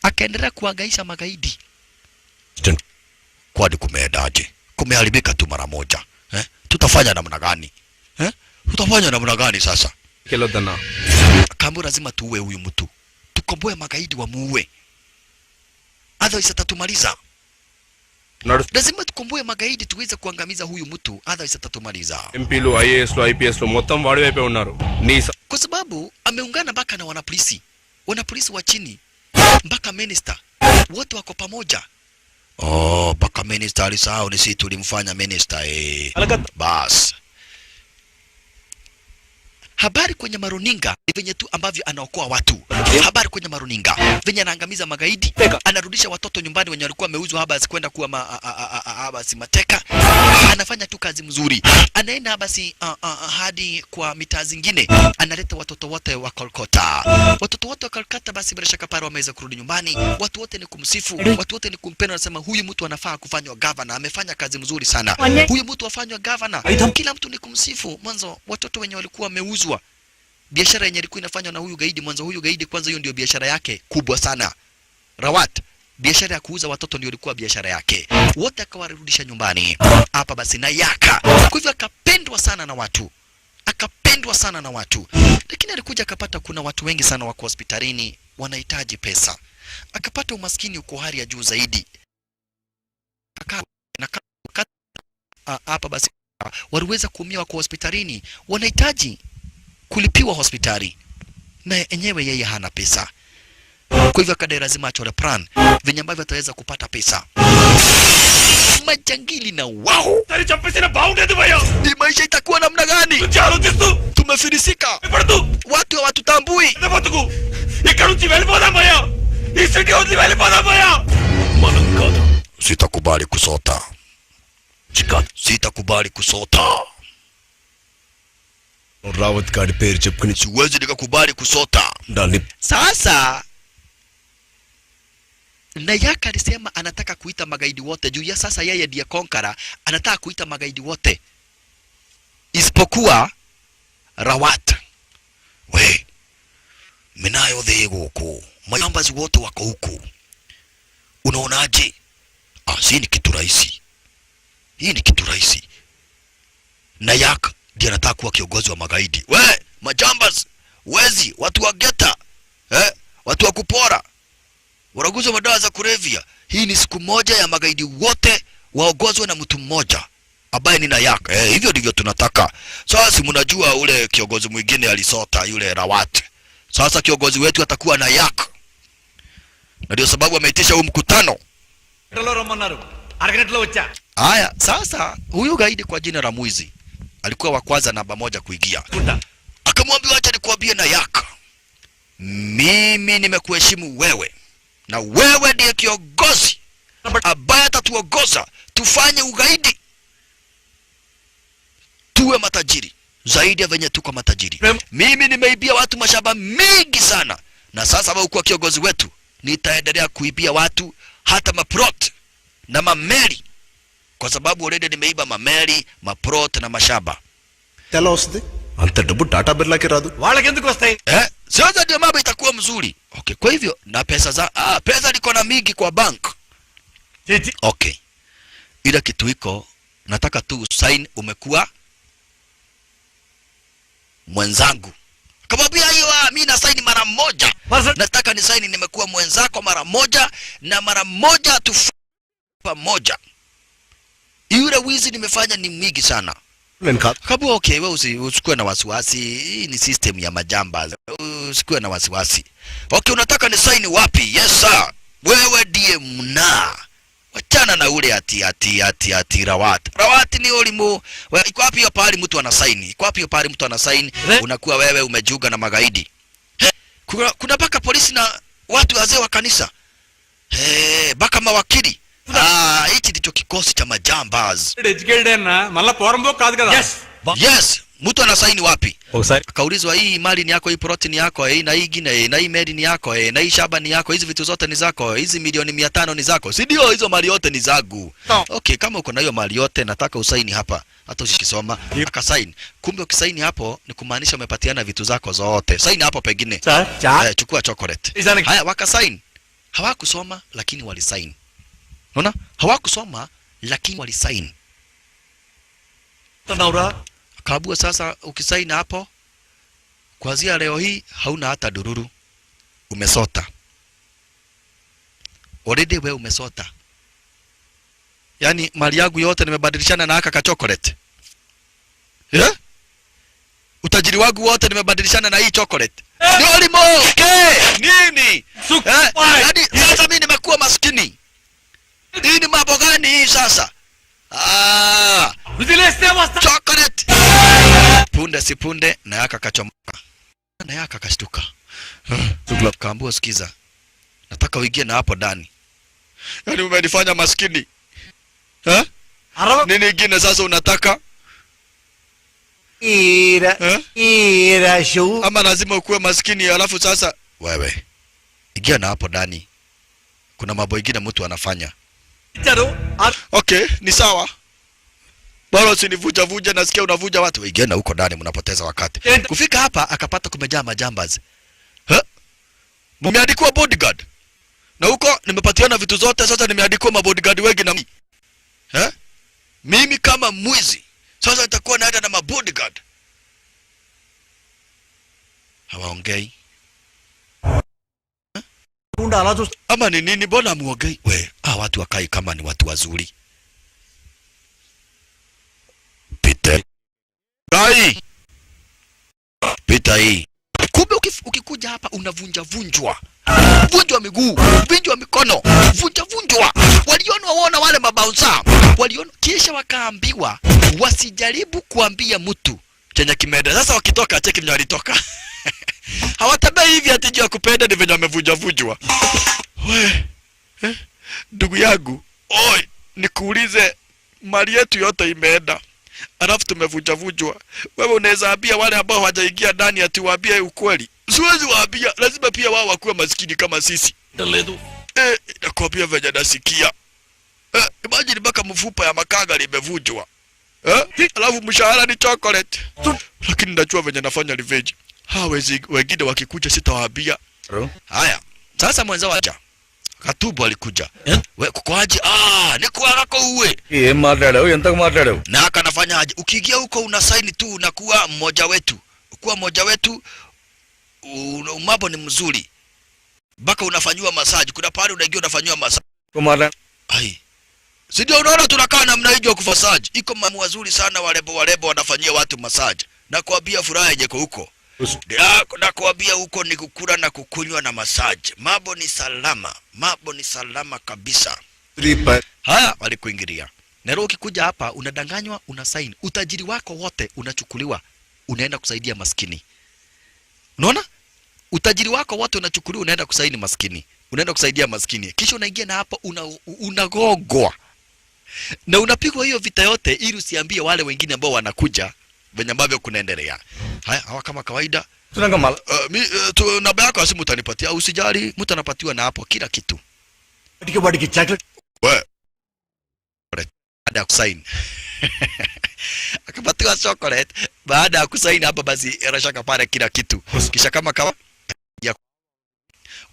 Akaendelea kuhangaisha magaidi. Kwani kumeendaje? Kumeharibika tu mara moja. Tutafanya namna gani? Tutafanya namna gani sasa? Kelodana. Kambu lazima tuue huyu mtu. Tukomboe magaidi wa muue. Otherwise atatumaliza. Lazima tukomboe magaidi tuweze kuangamiza huyu mtu, otherwise atatumaliza. MPలు IASలు IPSలు మొత్తం వాడి వైపే ఉన్నారు. Kwa sababu ameungana mpaka na wanapolisi wa chini mpaka minister wote wako pamoja. Mpaka minister alisahau ni sisi tulimfanya minister bas. Habari kwenye maruninga ni venye tu ambavyo anaokoa watu. Habari kwenye maruninga venye anaangamiza magaidi, anarudisha watoto nyumbani wenye walikuwa wameuzwa haba kwenda kuwa basi mateka. Anafanya tu kazi mzuri. Anaenda basi hadi kwa mitaa zingine, analeta watoto wote wa Kolkata. Watoto wote wa Kolkata basi bila shaka pale wameweza kurudi nyumbani. Watu wote ni kumsifu, watu wote ni kumpenda, wanasema huyu mtu anafaa kufanywa governor, amefanya kazi mzuri sana. Huyu mtu afanywa governor. Kila mtu ni kumsifu. Mwanzo watoto wenye walikuwa wameuzwa, biashara yenye ilikuwa inafanywa na huyu gaidi, mwanzo huyu gaidi kwanza hiyo ndio biashara yake kubwa sana. Rawat, biashara ya kuuza watoto ndio ilikuwa biashara yake. Wote akawarudisha nyumbani. Hapa basi Nayaka. Kwa hivyo akapendwa sana na watu. Akapendwa sana na watu. Lakini alikuja akapata kuna watu wengi sana wako hospitalini wanahitaji pesa. Akapata umaskini uko hali ya juu zaidi. Hapa basi waliweza kuumia wako hospitalini, wanahitaji kulipiwa hospitali. Na enyewe yeye hana pesa. Kwa hivyo akadai lazima achore plan venye ambavyo ataweza kupata pesa. Majangili na wao. Tari champesina baundedi baya. Ni maisha itakuwa namna gani? Tumefilisika. Watu hawatutambui. Nabatuku. Ikaruchi velipona baya. Isiki hodli velipona baya. Manangada. Sitakubali kusota. Sitakubali kusota. Rawat gadi పేరు చెప్పుకొని siwezi nikakubali kusota. Sasa Nayak alisema anataka kuita magaidi wote juu ya sasa yeye ndiye konkara, anataka kuita magaidi wote isipokuwa Rawat. We minayo dhego huko, majambazi wote wako huko, unaonaje? Si ni kitu rahisi. Hii ni kitu rahisi. Nayak ndiye anataka kuwa kiongozi wa magaidi. We majambazi, wezi, watu wa geta, watu wa kupora, waraguzi wa madawa za kulevya. Hii ni siku moja ya magaidi wote waongozwe na mtu mmoja ambaye ni Nayak. Hivyo ndivyo tunataka. Sasa mnajua ule kiongozi mwingine alisota, yule Rawat. Sasa kiongozi wetu atakuwa Nayak. Na ndio sababu ameitisha huu mkutano. Haya, sasa huyu gaidi kwa jina la Mwizi alikuwa wa kwanza namba 1 kuingia. Akamwambia acha nikuambie Nayak, mimi nimekuheshimu wewe, na wewe ndiye kiongozi ambaye atatuongoza tufanye ugaidi, tuwe matajiri zaidi ya venye tuko matajiri. Mimi nimeibia watu mashamba mengi sana, na sasa wewe uko kiongozi wetu, nitaendelea kuibia watu hata maprot na mameli, kwa sababu already nimeiba mameli, maprot na mashamba. ఎలా వస్తుంది? అంత డబ్బు టాటా బిర్లాకి రాదు. వాళ్ళకి ఎందుకు వస్తాయి? Sasa ndio mambo itakuwa mzuri. Okay, kwa hivyo na pesa za pesa liko na mingi kwa bank. Okay. Ila kitu iko nataka tu sign umekuwa mwenzangu. Kamwambia hiyo mimi na sign mara moja. Nataka ni sign nimekuwa mwenzako mara moja na mara moja tu pamoja. Yule wizi nimefanya ni mwingi sana. Kabu okay, wewe usikue na wasiwasi. Hii ni system ya majamba. Usikue na wasiwasi. Okay, unataka ni sign wapi? Yes sir. Wewe ndiye mna. Wachana na ule ati Rawat. Rawat ni olimu. Iko wapi hiyo pahali mtu ana sign? Iko wapi hiyo pahali mtu ana sign? Unakuwa wewe umejiunga na magaidi. Kuna baka polisi na watu wazee wa kanisa. Baka mawakili. Hichi ndicho kikosi cha majambaz. Yes, mtu ana sign wapi? Kaulizwa hii mali ni yako, hii plot ni yako, na hii ingine, na hii medi ni yako, na hii shamba ni yako, hizi vitu zote ni zako, hizi milioni 500 ni zako. Si ndio hizo mali yote ni zangu. Okay, kama uko na hiyo mali yote nataka usaini hapa. Hata usikisoma, akasign. Kumbe ukisaini hapo ni kumaanisha umepatiana vitu zako zote. Sign hapo pengine. Chukua chocolate. Haya wakasign. Hawakusoma lakini walisign. Unaona? Hawakusoma lakini walisign. Kabua sasa ukisaini hapo kuanzia leo hii hauna hata dururu. Umesota. Already wewe umesota. Yaani mali yangu yote nimebadilishana na aka chocolate. Utajiri wangu wote nimebadilishana na hii chocolate. Ndio limo. Okay. Nini? Yaani sasa mimi nimekuwa maskini. Hii ni mambo gani hii sasa? Chocolate. Punde si punde na yaka kachomoka. Na yaka kashtuka. Kaambua sikiza. Nataka uingie na hapo ndani. Yaani umenifanya maskini. Nini ingine sasa unataka? Ira show. Ama lazima ukuwe maskini alafu sasa wewe. Ingia na hapo ndani. Kuna mambo mengine mtu anafanya. Okay, ni sawa. Bora usinivuja nasikia unavuja watu. Ingia na huko ndani mnapoteza wakati. Kufika hapa akapata kumejaa majambaz. Mmeandikwa bodyguard. Na huko nimepatiana vitu zote sasa nimeandikwa mabodyguard wengi na mimi kama mwizi sasa nitakuwa naenda na mabodyguard. Hawaongei. Ama ni nini mbona muongei? Watu wakai kama ni watu wazuri. Pita hii. Kumbe ukikuja hapa unavunjwa. Vunjwa miguu, vunjwa mikono, vunjwa. Waliona wale mabouncer. Waliona kisha wakaambiwa wasijaribu kuambia mtu chenye kimeenda. Sasa wakitoka cheki mwenye walitoka. Hawatabei hivi atijua kupenda ni venye wamevunjwa. Ndugu yangu, nikuulize mali yetu yote imeenda. Alafu tumevunjwa. Wewe unaweza ambia wale ambao hawajaingia ndani ati waambie ukweli? Siwezi waambia, lazima pia wao wakuwe maskini kama sisi. Nakwambia venye nasikia. Imagine mpaka mfupa ya makanga limevunjwa. Alafu mshahara ni chocolate. Lakini najua venye nafanya revenge. Wengine wakikuja sitawaambia. Haya, sasa mwanzo wacha. Katubu alikuja. Wewe kukoaje? Ni kuarako uwe. Na akanafanya aje? Ukiingia huko una sign tu unakuwa mmoja wetu. Ukuwa mmoja wetu mambo ni mzuri. Baka unafanywa massage. Kuna pale unaingia unafanywa massage. Si ndio unaona tunakaa namna hiyo kufasaji. Iko mambo mazuri sana warebo wanafanyia watu massage. Na kuambia furaha yako huko. Na kuambia huko ni kukula na kukunywa na massage. Mambo ni salama kabisa. Haya walikuingilia. Na leo ukikuja hapa unadanganywa, una sign. Utajiri wako wote unachukuliwa. Unaenda kusaidia maskini. Unaona? Utajiri wako wote unachukuliwa unaenda kusaidia maskini. Unaenda kusaidia maskini. Kisha unaingia na hapa unagogwa. Na unapigwa hiyo vita yote ili usiambie wale wengine ambao wanakuja venye ambavyo kunaendelea. Haya, hawa kama kawaida. Namba yako ya simu utanipatia, usijali, mtu anapatiwa na hapo kila kitu. Baada ya kusaini. Akapatiwa chocolate, baada ya kusaini hapa basi rashaka pale kila kitu. Kisha kama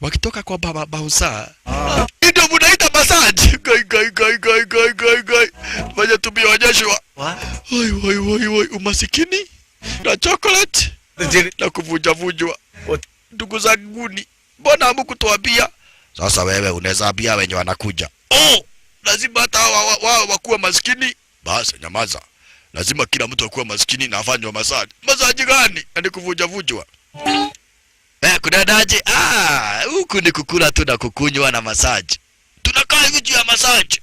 wakitoka kwa bausa. Ndio mnaita massage. Gai. Fanya tumeonyeshwa. Woi, umasikini na chocolate na kuvunjwa. Ndugu zanguni, mbona hamkutuambia? Sasa wewe unaweza ambia wenye wanakuja. Lazima hata wao wakuwa maskini. Basi nyamaza. Lazima kila mtu akuwe maskini na afanywe massage. Massage gani? Ni kuvunjwa. Kunadaje? Huku ni kukula tu na kukunywa na massage. Tunakaa hivi juu ya massage.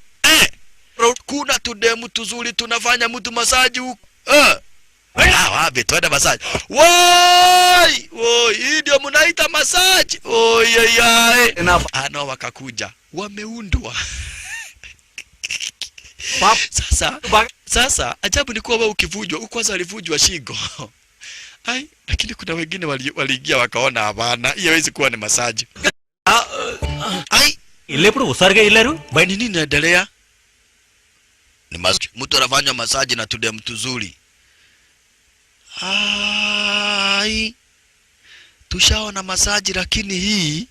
Kuna tudemu tuzuri tunafanya mtu massage huku. Wapi twende massage. Woi, hii ndio mnaita massage. Ano wakakuja. Wameundwa. Sasa ajabu ni kuwa wewe ukivunjwa, kwanza alivunjwa shingo. Lakini kuna wengine waliingia wakaona hapana, hiyo haiwezi kuwa ni massage. Ilepudu usarge ileru? Bani nini inaendelea? Ni massage. Mtu anafanya massage na tude mtu zuri. Tushaona massage lakini hii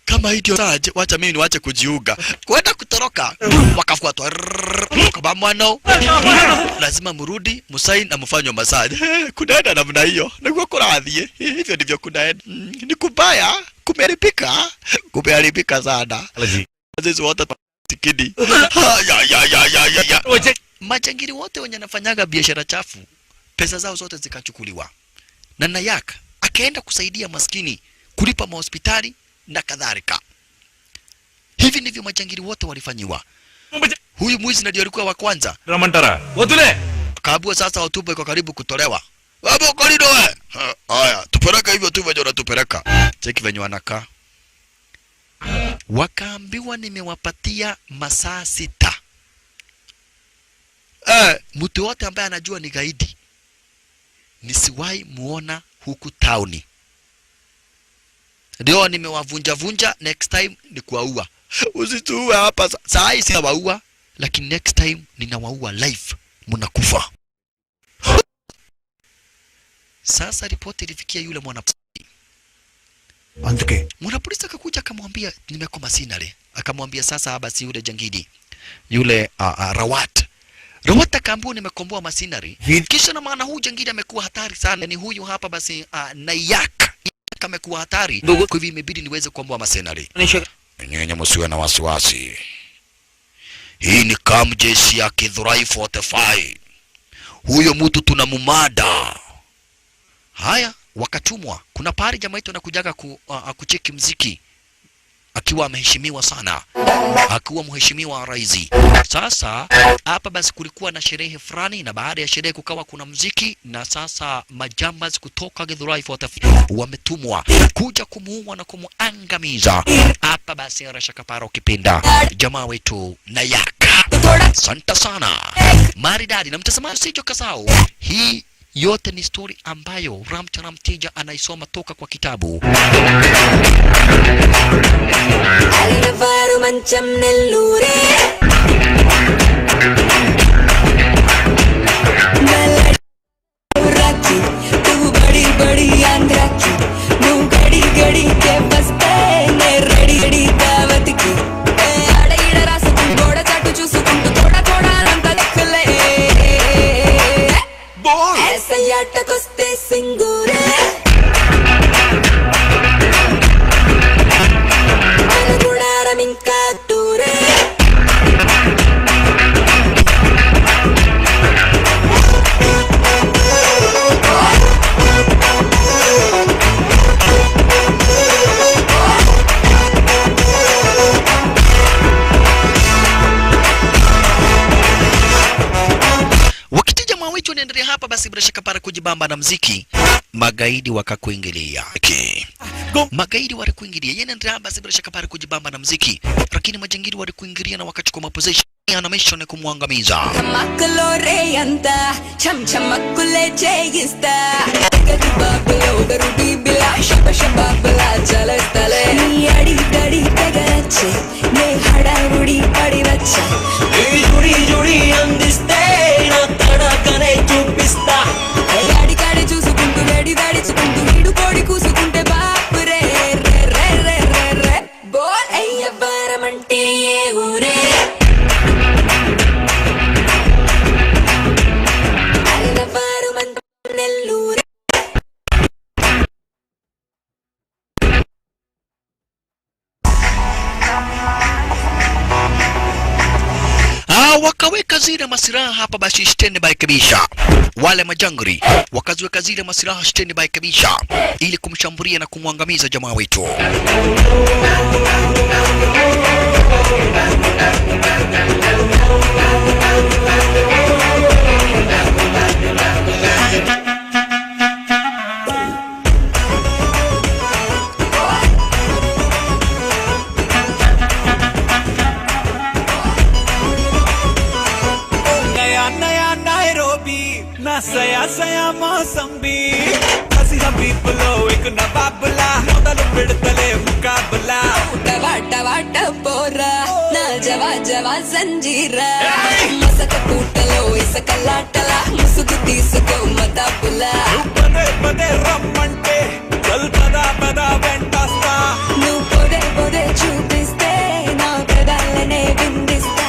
kama hii ndio massage, wacha mimi niwache kujiunga. Kwenda kutoroka, wakafuatwa. Kama mwana, lazima mrudi, musaini na mfanywe massage. Kunaenda namna hiyo. Na kwa kuradhie. Hivyo ndivyo kunaenda. Ni kubaya, kumeharibika sana. Sisi wote tikidi. Majangili wote wenye nafanyaga biashara chafu, pesa zao zote zikachukuliwa. Na Nayak akaenda kusaidia maskini, kulipa mahospitali na kadhalika. Hivi ndivyo majangili wote walifanyiwa. Huyu mwizi ndio alikuwa wa kwanza. Ramantara. Wotule. Kaabua sasa hotuba iko karibu kutolewa. Baba korido wewe. Haya, tupeleka hivyo tu venye unatupeleka. Cheki venye wanakaa. Wakaambiwa nimewapatia masaa 6. Mtu wote ambaye anajua ni gaidi nisiwahi muona huku tauni. Ndio nimewavunja, next time ni kuwaua. Usituue hapa saa hii si waua, lakini next time ninawaua live, mnakufa. Sasa ripoti ilifikia yule mwanapolisi. Mwanapolisi akakuja akamwambia nimekoma sinale. Akamwambia sasa basi yule jangidi. Yule Rawat akaambiwa nimekomboa masinari. Kisha na maana huyu jangidi amekuwa hatari sana. Ni huyu hapa basi Nayak amekuwa hatari. Kwa hivyo imebidi niweze kukomboa masinari. Nyenye msiwe na wasiwasi. Hii ni kamjeshi ya Githurai 45. Huyo mtu tunamumada. Haya, wakatumwa. Kuna pari jamaa yetu anakujaga kucheki mziki. Akiwa ameheshimiwa sana. Akiwa mheshimiwa raisi. Sasa hapa basi kulikuwa na sherehe fulani, na baada ya sherehe kukawa kuna mziki, na sasa majambaz kutoka Githurai 45 wametumwa kuja kumuua na kumuangamiza. Hapa basi Rasha Kapara ukipenda jamaa wetu Nayak. Asante sana. Maridadi na mtazamaji sijo kasao. Hii yote ni story ambayo Ramcharan Mteja anaisoma toka kwa kitabu. Alinafaru mancham nellure Malaki tu badi andra ki nu gadi ke baste ne ready dawat ki ada ida ras goda chatu chusukuntu thoda anta dekhle bol aisa yatta koste singure hapa basi bila shaka para kujibamba na mziki, magaidi wakakuingilia. Magaidi walikuingilia. Yeye ndio basi bila shaka para kujibamba na mziki, lakini majangili walikuingilia na wakachukua maposition na mission kumwangamiza. Maklore yanda cham chamakule cheista gadibablo garudi bila shababla jalastale ni adi dadi tagache ne hada rudi padi vacha judi andiste na tada kane chupista adi kade chusukuntu dadi chusukuntu hidu kodi kusukunte baap re zile masiraha hapa basi stendi by kabisa. Wale majangri wakaziweka zile masiraha stendi by kabisa ili kumshambulia na kumwangamiza jamaa wetu. सया सया मौसम भी हसी हबीबलो एक नवाबला मोदलु पिडतले मुकाबला वाट वाट पोरा ना जवा जवा जंजीरा मसक टूटलो इस कलाटला मुसुक तीसको मता बुला पदे पदे रम्मंटे चल पदा पदा वेंटास्ता नु पोडे पोडे చూపిస్తే నా పెదాలనే విందిస్తా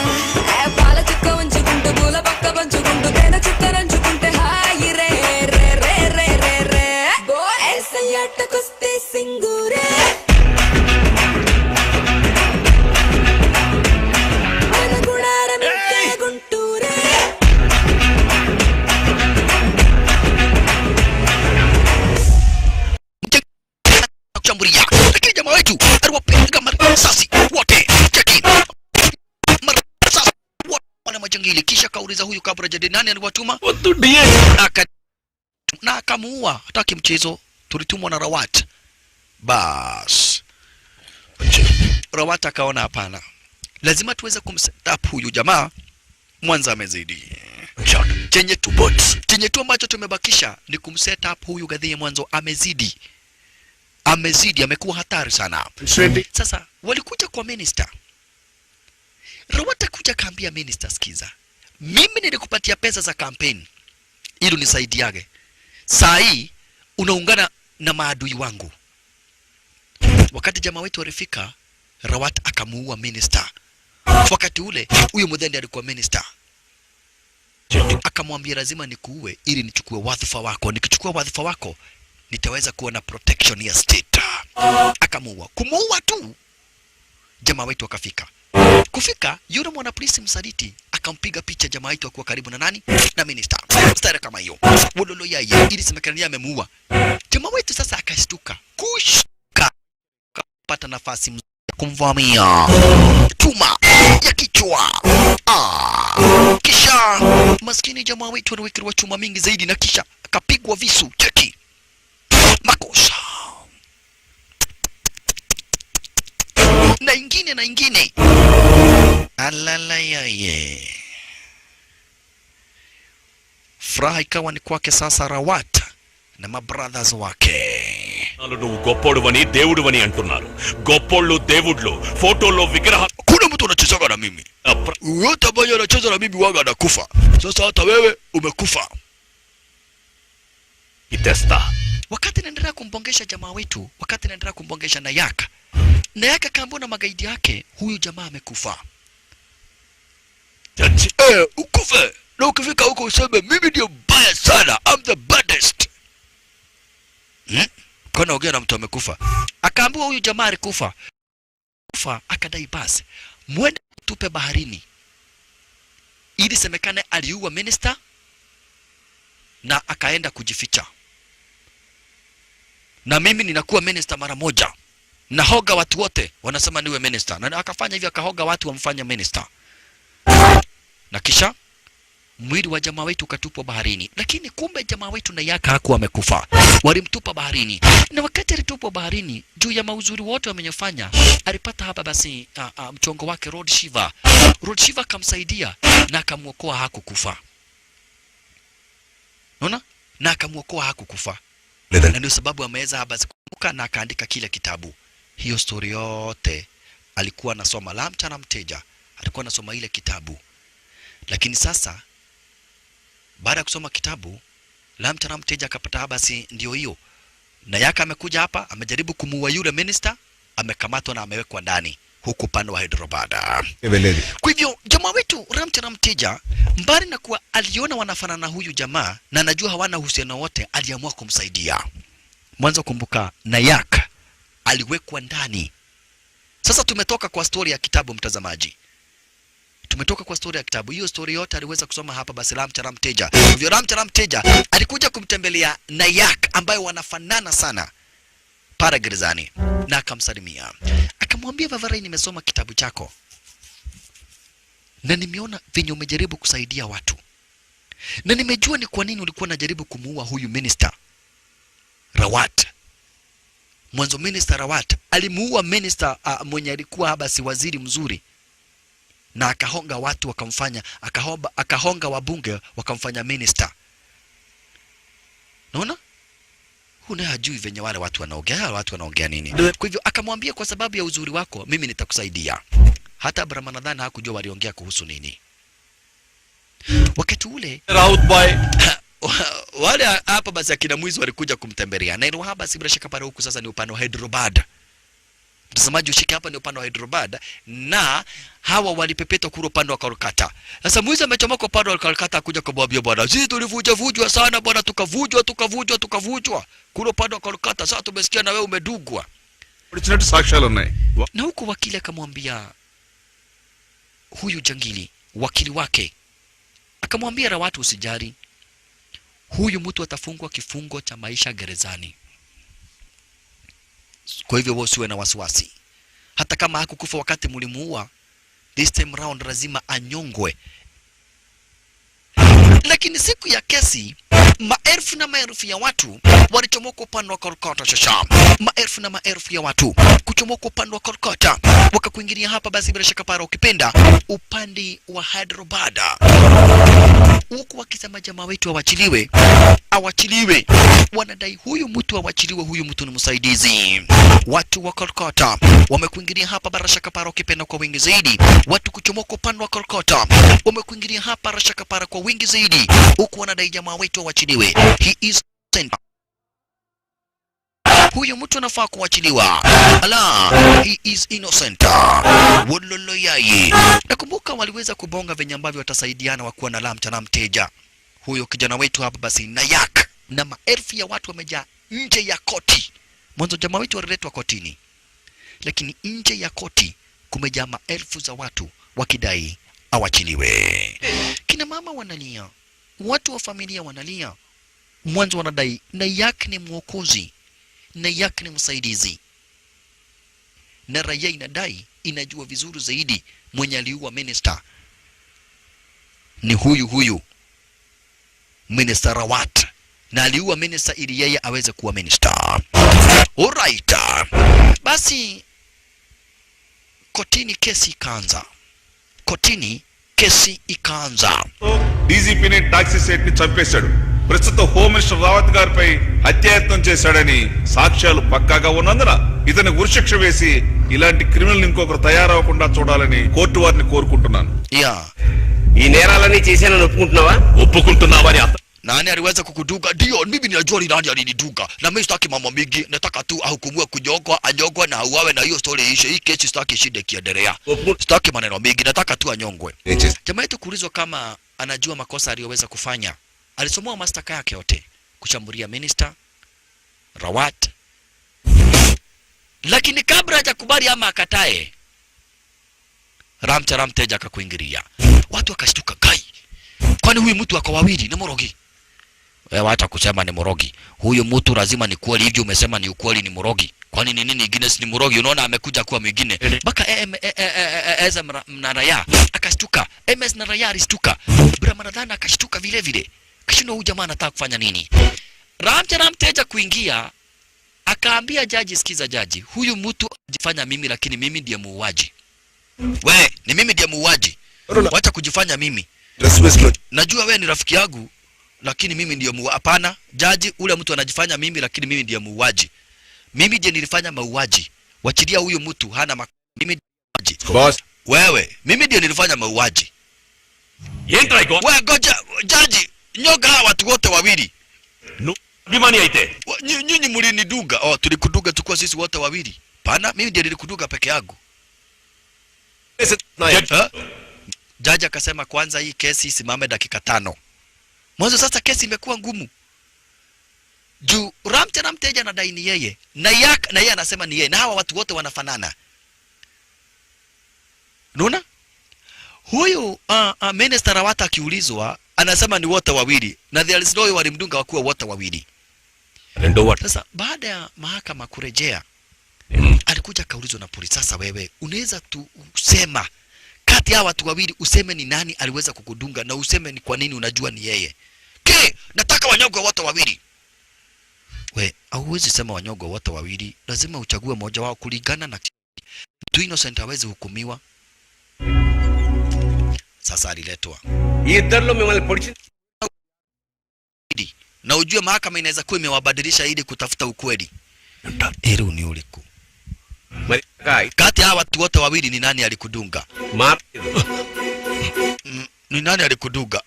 ఏ పాల చుక్క వంచుకుంటూ పూల పక్క పంచుకుంటూ తేనె చుక్క రంచుకుంటే హాయి రే రే రే రే రే రే ఎసయ్యటకొస్తే సింగూరే మనగుడారమిట్టే గుంటూరే Chamburia lakini jamaa wetu aliwapiga marasasi wote cheki marasasi wote wana majangili kisha kauliza huyu kabla jadi nani aliwatuma na akamuua hataki mchezo tulitumwa na Rawat bas Rawat akaona hapana lazima tuweze kumstop huyu jamaa mwanza amezidi chenye tu ambacho tumebakisha ni kumset up huyu gadhie mwanzo amezidi amekuwa hatari sana. Sasa walikuja kwa minister. Rawata kuja kaambia minister, sikiza. Mimi nilikupatia pesa za campaign ili unisaidiage. Saa hii unaungana na maadui wangu. Wakati jamaa wetu walifika, Rawat akamuua minister. Wakati ule huyo mudhani alikuwa minister. Akamwambia lazima nikuue ili nichukue wadhifa wako. Nikichukua wadhifa wako nitaweza kuwa na protection ya state. Akamuua. Kumuua tu jamaa wetu akafika. Kufika yule mwana polisi msaliti akampiga picha jamaa wetu akiwa karibu na nani? Na minister. Stara kama hiyo. Wololo yeye ili semekania amemuua. Jamaa wetu sasa akashtuka. Kushka. Kapata nafasi ya kumvamia. Chuma ya kichwa. Kisha maskini jamaa wetu aliwekewa chuma mingi zaidi na kisha akapigwa visu. Cheki. Makosa. Na ingine. Alala yaye. Furaha ikawa ni kwake sasa Rawat na mabrothers wake. నువ్వు గొప్పోడువని దేవుడువని అంటున్నారు. గొప్పోళ్ళు దేవుళ్ళు ఫోటోల్లో విగ్రహ kuna mtu anachezaga na mimi. Yote ambaye anacheza na mimi waga anakufa. Sasa hata wewe umekufa. Itesta. Wakati naendelea kumbongesha jamaa wetu, wakati naendelea kumbongesha Nayak kaambia na magaidi yake, huyu jamaa amekufa. Ukufe. Na ukifika huko useme mimi ndio mbaya sana. I'm the baddest. Kana ongea na mtu amekufa. Akaambiwa huyu jamaa alikufa. Akadai basi mwende tupe baharini ili semekane aliua minister na akaenda kujificha. Na mimi ninakuwa minister mara moja. Na hoga watu wote wanasema niwe minister. Na akafanya hivyo, akahoga watu wamfanya minister. Na kisha mwili wa jamaa wetu ukatupwa baharini. Lakini kumbe jamaa wetu na yaka hakuwa amekufa. Walimtupa baharini. Na wakati alitupwa baharini, juu ya mauzuri wote wamenyofanya, alipata hapa basi mchongo wake Lord Shiva. Lord Shiva kamsaidia na akamuokoa hakukufa. Unaona? Na akamuokoa hakukufa. Na ndio sababu ameweza haba kukumbuka na akaandika kile kitabu. Hiyo story yote alikuwa anasoma Lamcha na Mteja. Alikuwa anasoma ile kitabu. Lakini sasa baada ya kusoma kitabu Lamcha na Mteja akapata habari ndio hiyo. Na yaka amekuja hapa, amejaribu kumuua yule minister, amekamatwa na amewekwa ndani huku pande wa Hyderabad. Kwa hivyo jamaa wetu Lamcha na Mteja, mbali na kuwa aliona wanafanana na huyu jamaa na anajua hawana uhusiano wote, aliamua kumsaidia. Mwanzo kumbuka Nayak aliwekwa ndani. Sasa tumetoka kwa story ya kitabu mtazamaji. tumetoka kwa story ya kitabu. Hiyo story yote aliweza kusoma hapa basi Ramcharan Teja. Hivyo Ramcharan Teja alikuja kumtembelea Nayak ambaye wanafanana sana para gerezani, na akamsalimia, akamwambia Vavarai, nimesoma kitabu chako na nimeona venye umejaribu kusaidia watu, na nimejua ni kwa nini ulikuwa unajaribu kumuua huyu minister Rawat. Mwanzo minister Rawat alimuua minister mwenye alikuwa haba si waziri mzuri, na akahonga watu wakamfanya, akahonga wabunge wakamfanya minister. Naona huna hajui venye wale watu wanaongea nini. Kwa hivyo akamwambia, kwa sababu ya uzuri wako mimi nitakusaidia. Hata Brahmanadhan hakujua waliongea kuhusu nini. Wakati ule Raut boy wale hapa basi akina mwizi walikuja kumtembelea. Na ile basi bila shaka pale huku sasa ni upande wa Hyderabad. Mtazamaji ushike hapa ni upande wa Hyderabad, na hawa walipepetwa kule upande wa Kolkata. Sasa mwizi amechomoka upande wa Kolkata kuja kumwambia bwana, sisi tulivujwa sana bwana, tukavujwa kule upande wa Kolkata. Sasa tumesikia na wewe umedugwa. వచ్చినట్టు సాక్ష్యాలు ఉన్నాయి. Na huko wakili akamwambia huyu jangili, wakili wake akamwambia Rawat, usijari, huyu mtu atafungwa kifungo cha maisha gerezani. Kwa hivyo wewe usiwe na wasiwasi. Hata kama hakukufa wakati mlimuua, this time round lazima anyongwe. Lakini siku ya kesi maelfu na maelfu ya watu walichomoka upande wa Kolkata. Shasha maelfu na maelfu ya watu kuchomoka upande wa Kolkata wakakuingilia hapa basi bila shaka para ukipenda upande wa Hyderabad, huku wakisema jamaa wetu awachiliwe. Wanadai huyu mtu awachiliwe, huyu mtu ni msaidizi. Watu wa Kolkata wamekuingilia hapa bila shaka para ukipenda kwa wingi zaidi. Watu kuchomoka upande wa Kolkata wamekuingilia hapa bila shaka para kwa wingi zaidi, huku wanadai jamaa wetu awachiliwe. He is innocent. Huyu mtu anafaa kuachiliwa. Ala, he is innocent. Wololo yai. Nakumbuka waliweza kubonga venye ambavyo watasaidiana wakuwa na Ramcharan Teja. Huyo kijana wetu hapa basi Nayak, na maelfu ya watu wamejaa nje ya koti. Mwanzo jamaa wetu waliletwa kotini, lakini nje ya koti kumejaa maelfu za watu wakidai awachiliwe. Kina mama wanalia, watu wa familia wanalia. Mwanzo wanadai Nayak ni mwokozi, Nayak ni msaidizi, na raia inadai inajua vizuri zaidi mwenye aliua minister ni huyu minister Rawat, na aliua minister ili yeye aweze kuwa minister. Alright, basi kotini kesi ikaanza. డీజీపీని taxi set ని చంపేశాడు. ప్రస్తుతం home minister Rawat గారిపై హత్యాయత్నం చేశాడని సాక్ష్యాలు పక్కాగా ఉన్నందున ఇతని ఉరిశిక్ష వేసి ఇలాంటి క్రిమినల్ ఇంకొకరు తయారవకుండా చూడాలని కోర్టు వారిని కోరుకుంటున్నాను. ఈ నేరాలన్నీ చేశానని ఒప్పుకుంటున్నావా? ఒప్పుకుంటున్నావని nani aliweza kukuduga? Ndio, mimi ninajua ni nani aliniduga, na mimi sitaki mambo mingi, nataka tu ahukumiwe anyongwe na auawe, na hiyo story ishe. Hii kesi sitaki shida kiendelea, sitaki maneno mingi, nataka tu anyongwe. Jamaa yetu kuulizwa kama anajua makosa aliyoweza kufanya, alisomoa mashtaka yake yote, kushambulia minister Rawat, lakini kabla hajakubali ama akatae, Ramcharan Teja akakuingilia. Watu wakashtuka, gai, kwani huyu mtu wako wawili ni morogi? Wewe acha kusema ni morogi, huyu mtu lazima ni kweli. Hivyo umesema ni ukweli, ni morogi. Kwani ni nini ingine? Si ni morogi? Unaona amekuja kuwa mwingine. Baka Mnaraya akashtuka, MS Naraya alistuka, Brahmanadhan akashtuka vile vile. Kisha huyu jamaa anataka kufanya nini? Ramcharan Teja kuingia akaambia jaji, sikiza jaji, huyu mtu ajifanya mimi, lakini mimi ndiye muuaji. We, ni mimi ndiye muuaji. Wacha kujifanya mimi. Najua wewe ni rafiki yangu, lakini mimi ndiye muuaji. Hapana, jaji, ule mtu anajifanya mimi, lakini mimi ndiye muuaji. Mimi ndiye nilifanya mauaji. Wachilia huyu mtu, hana mimi Boss. Wewe, mimi ndiye nilifanya mauaji. Wewe goja, jaji, nyoga watu wote wawili. Bimani aite. Nyinyi mliniduga. Oh, tulikuduga tukua sisi wote wawili. Pana, mimi ndiye nilikuduga peke yangu. Jaji akasema kwanza hii kesi isimame dakika 5. Mwanzo sasa kesi imekuwa ngumu. Juu Ramcharan Teja anadai ni yeye, na yeye anasema ni yeye, na hawa watu wote wanafanana. Unaona? Huyu Minister Rawata akiulizwa anasema ni wote wawili, na there is no way walimdunga wakuwa wote wawili. Sasa baada ya mahakama kurejea, alikuja kaulizwa na polisi, sasa wewe unaweza tu usema kati ya watu wawili, useme ni nani aliweza kukudunga na useme ni kwa nini unajua ni yeye. Nataka wanyogwe wote wawili. We, hauwezi sema wanyogwe wote wawili, lazima uchague mmoja wao kulingana na mtu innocent hawezi hukumiwa. Sasa aliletwa ఇద్దర్లో మిమ్మల్ని పొడిచి na ujue mahakama inaweza kuwa imewabadilisha ili kutafuta ukweli. Eru ni uliku. Kati ya watu wote wawili ni nani alikudunga? Ni nani alikudunga?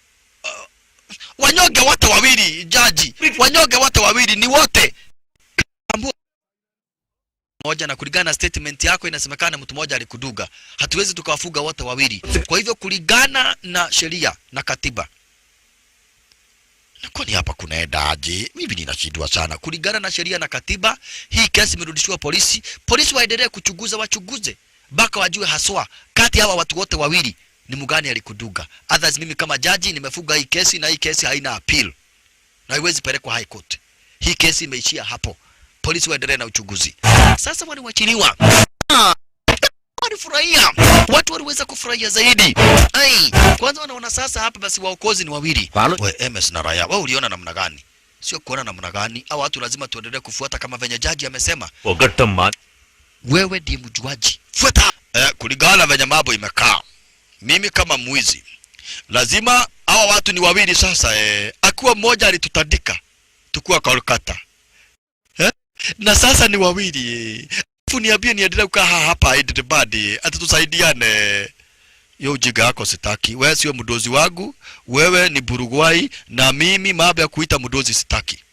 Wanyoge wote wawili, jaji. Wanyoge wote wawili ni wote. Moja, na kulingana na statement yako inasemekana mtu mmoja alikudunga. Hatuwezi tukawafuga wote wawili. Kwa hivyo kulingana na sheria na katiba. Kwani hapa kunaenda aje? Mimi ninashindwa sana. Kulingana na sheria na katiba, hii kesi imerudishwa polisi. Polisi waendelee kuchunguza, wachunguze mpaka wajue haswa kati hawa watu wote wawili ni mgani alikudunga. Others, mimi kama jaji nimefuga hii kesi na hii kesi haina appeal. Na haiwezi pelekwa high court. Hii kesi imeishia hapo. Polisi waendelee na uchunguzi. Sasa waliwachiliwa. Walifurahia. Watu waliweza kufurahia zaidi. Kwanza wanaona sasa hapa basi waokozi ni wawili. We MS na Raya, wewe uliona namna gani? Sio kuona namna gani. Hao watu lazima tuendelee kufuata kama venye jaji amesema. Wewe ndiye mjuaji. Fuata. Kulingana venye mambo imekaa. Mimi kama mwizi lazima hawa watu ni wawili sasa. Akiwa mmoja alitutandika tukua Kolkata. Na sasa ni wawili. Niambie niendelee kukaa hapa Hyderabad atatusaidiane. Yo ujinga yako sitaki. Wewe sio mdozi wangu, wewe ni Burugwai na mimi mambo ya kuita mdozi sitaki.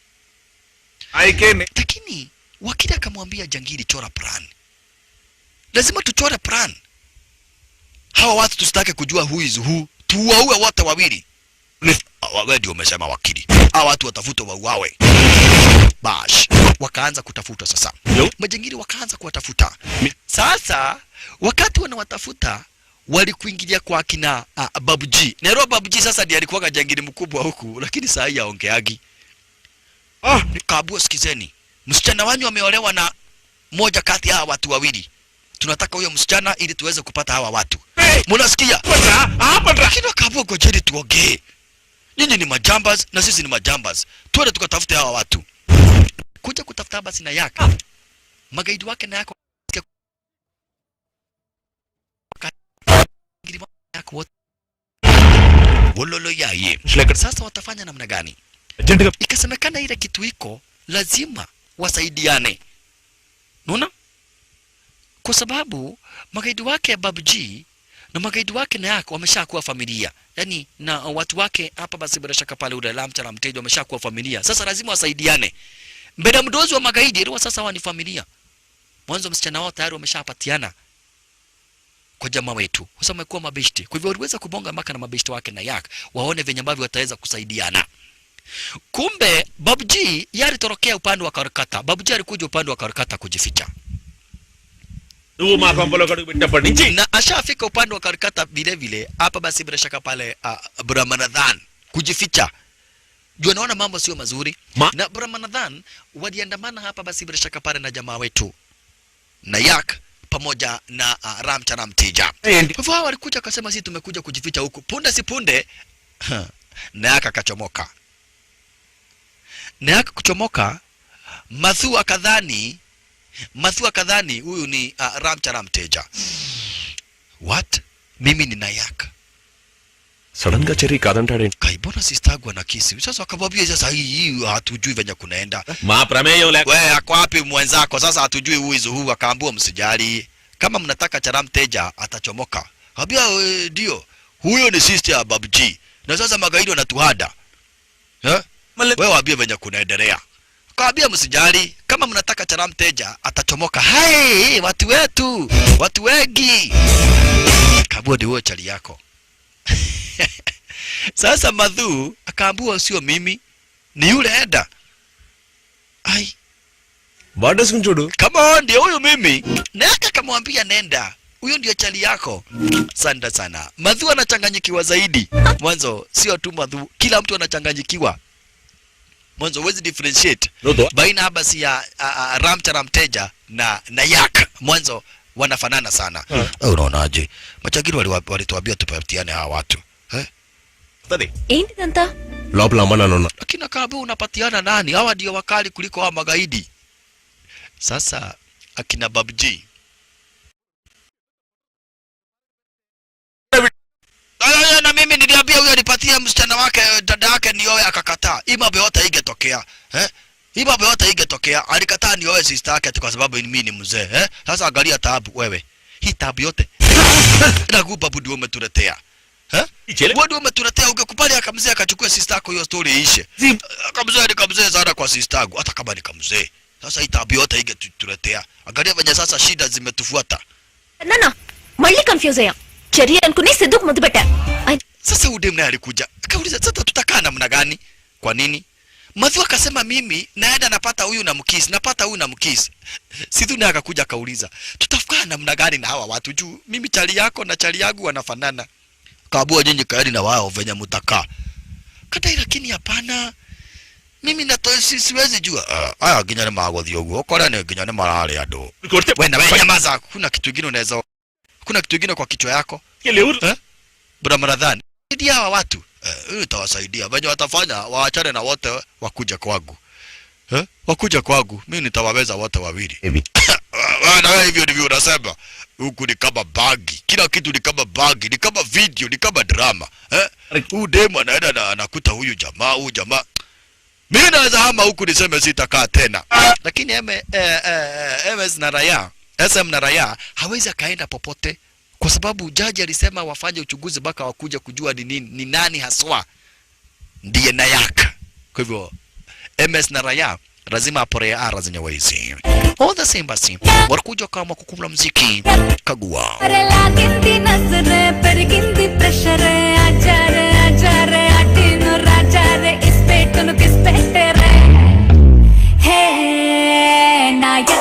Lakini wakili akamwambia jangili, chora plan. Lazima tuchore plan. Hawa watu tusitake kujua who is who. Tuwaue wote wawili. Wewe ndio umesema wakili. Hawa watu watafutwa wauawe. Bash. Wakaanza kutafuta sasa. Majangili wakaanza kuwatafuta. Sasa wakati wanawatafuta walikuingilia kwa kina Babuji. Nero Babuji sasa ndiye alikuwa jangili mkubwa huku, lakini saa hii haongeagi. Kabua, sikizeni. Msichana wanyu ameolewa na moja kati ya watu wawili. Tunataka huyo msichana ili tuweze kupata hawa watu. Mnasikia? Lakini kabua, ngojeni tuongee. Nyinyi ni majambas na sisi ni majambas. Twende tukatafute hawa watu. Kuja kutafuta basi na yaka. Magaidi wake na yako. Wololo yaye. Sasa watafanya namna gani? Ikasemekana ile kitu iko lazima wasaidiane. Unaona? Kwa sababu magaidi wake Babuji na magaidi wake na yako wameshakuwa familia. Yaani na watu wake hapa basi bila shaka pale ule Lamcha na Mtejo wameshakuwa familia. Sasa lazima wasaidiane. Mbele mdozi wa magaidi ndio sasa hawa ni familia. Mwanzo msichana wao tayari wameshapatiana kwa jamaa wetu. Sasa wamekuwa mabeshte. Kwa hivyo waliweza kubonga maka na mabeshte wake na yak waone venye ambavyo wataweza kusaidiana. Kumbe Babuji yalitorokea upande wa Kolkata. Babuji alikuja upande wa Kolkata kujificha. Na ashafika upande wa Kolkata vile vile hapa basi bila shaka pale Brahmanadhan kujificha. Jua naona mambo sio mazuri. Na Brahmanadhan waliandamana hapa basi bila shaka pale na jamaa wetu na yak pamoja na Ramcha na Mteja. Kwa hivyo hao walikuja akasema sisi tumekuja kujificha huku. Punde si punde na yak akachomoka. Na yak kuchomoka, Mathu akadhani huyu ni Ramcha na Mteja. What? Mimi ni Nayak. Sudden గా చెరి కాదంటాడే. Kaibona sistagwa na kisi. Sasa akamwambia sasa hii hatujui venye kunaenda. మా ప్రమేయం లేక. Wewe ako wapi mwenzako? Sasa hatujui huyu akaambua msijali. Kama mnataka cha Mteja atachomoka. Habia ndio. Huyo ni sister ya Babuji. Na sasa magaidi wanatuhada. Wewe waambie venye kunaendelea. Kaambia msijali, kama mnataka cha Mteja atachomoka. Hai, watu wetu, watu wengi. Kabua ndio chali yako. Sasa Madhu akaambua sio mimi, ni yule Eda. వాడేసుకుని చూడు. Kama ndio huyo mimi. Na akamwambia nenda. huyo ndio chali yako. Sanda sana. Madhu anachanganyikiwa zaidi. Mwanzo sio tu Madhu, kila mtu anachanganyikiwa. Mwanzo huwezi differentiate baina basi ya Ramcha mteja na Yak. Mwanzo wanafanana sana. Unaonaje? Machagiri walituambia tupatiane hawa watu. ఏంటిదంతా లోపల అమ్మ నాన్న Lakini akaambia unapatiana nani? Hawa ndio wakali kuliko hawa magaidi. Sasa akina Babji. Na mimi niliambia huyo nipatie msichana wake dada yake nioe akakataa. Hii mambo yote ingetokea. Hii mambo yote ingetokea. Alikataa nioe sister yake kwa sababu mimi ni mzee. Sasa angalia taabu wewe. Hii taabu yote. Nakupa budu umetuletea. Budu umetuletea ungekubali akamzee akachukua sister yako hiyo story iishe. Akamzee sana kwa sister yangu hata kama nikamzee. Sasa hii taabu yote ingetuletea. Angalia venye sasa shida zimetufuata. నాన్న మళ్ళీ కన్ఫ్యూజ్ అయ్యా చెర్రీ అనుకుని సిద్ధుకు ముద్దు పెట్టా Sasa udem naye alikuja. Akauliza sasa tutakaa namna gani? Kwa nini? Madhu akasema mimi naenda napata huyu na mkisi. Sidhu naye akakuja akauliza, tutafukaa namna gani na hawa watu juu mimi chali yako na chali yangu wanafanana. Kaabua nyinyi kaeni na wao venye mutakaa. Katai lakini hapana. Mimi na siwezi jua. Aya ginyane magothi oguo. Okora ne ginyane marare ando. Wewe nyamaza, kuna kitu kingine unaweza. Kuna kitu kingine kwa kichwa yako? Bwana Maradhani. Ndio hawa watu. Nitawasaidia. Wenye watafanya waachane na wote wakuja kwangu. Wakuja kwangu. Mimi nitawaweza wote wawili. Na wewe hivyo ndivyo unasema. Huku ni kama bagi. Kila kitu ni kama bagi, ni kama video, ni kama drama. Huyu demo anaenda na anakuta huyu jamaa. Mimi naweza hama huku niseme sitakaa tena. Lakini MS na Raya, SM na Raya hawezi kaenda popote kwa sababu jaji alisema wafanye uchunguzi mpaka wakuja kujua ni nani haswa ndiye Nayak. Kwa hivyo MS na Raya lazima apore ara zenyewe hizi. All the same basi walikuja kama kukumla muziki kagua. లాగింది నజరే పెరిగింది ప్రెషరే ఆచారే ఆచారే అటిను రాచారే ఇస్పెట్టును కిస్పెట్టరే హే నాయక్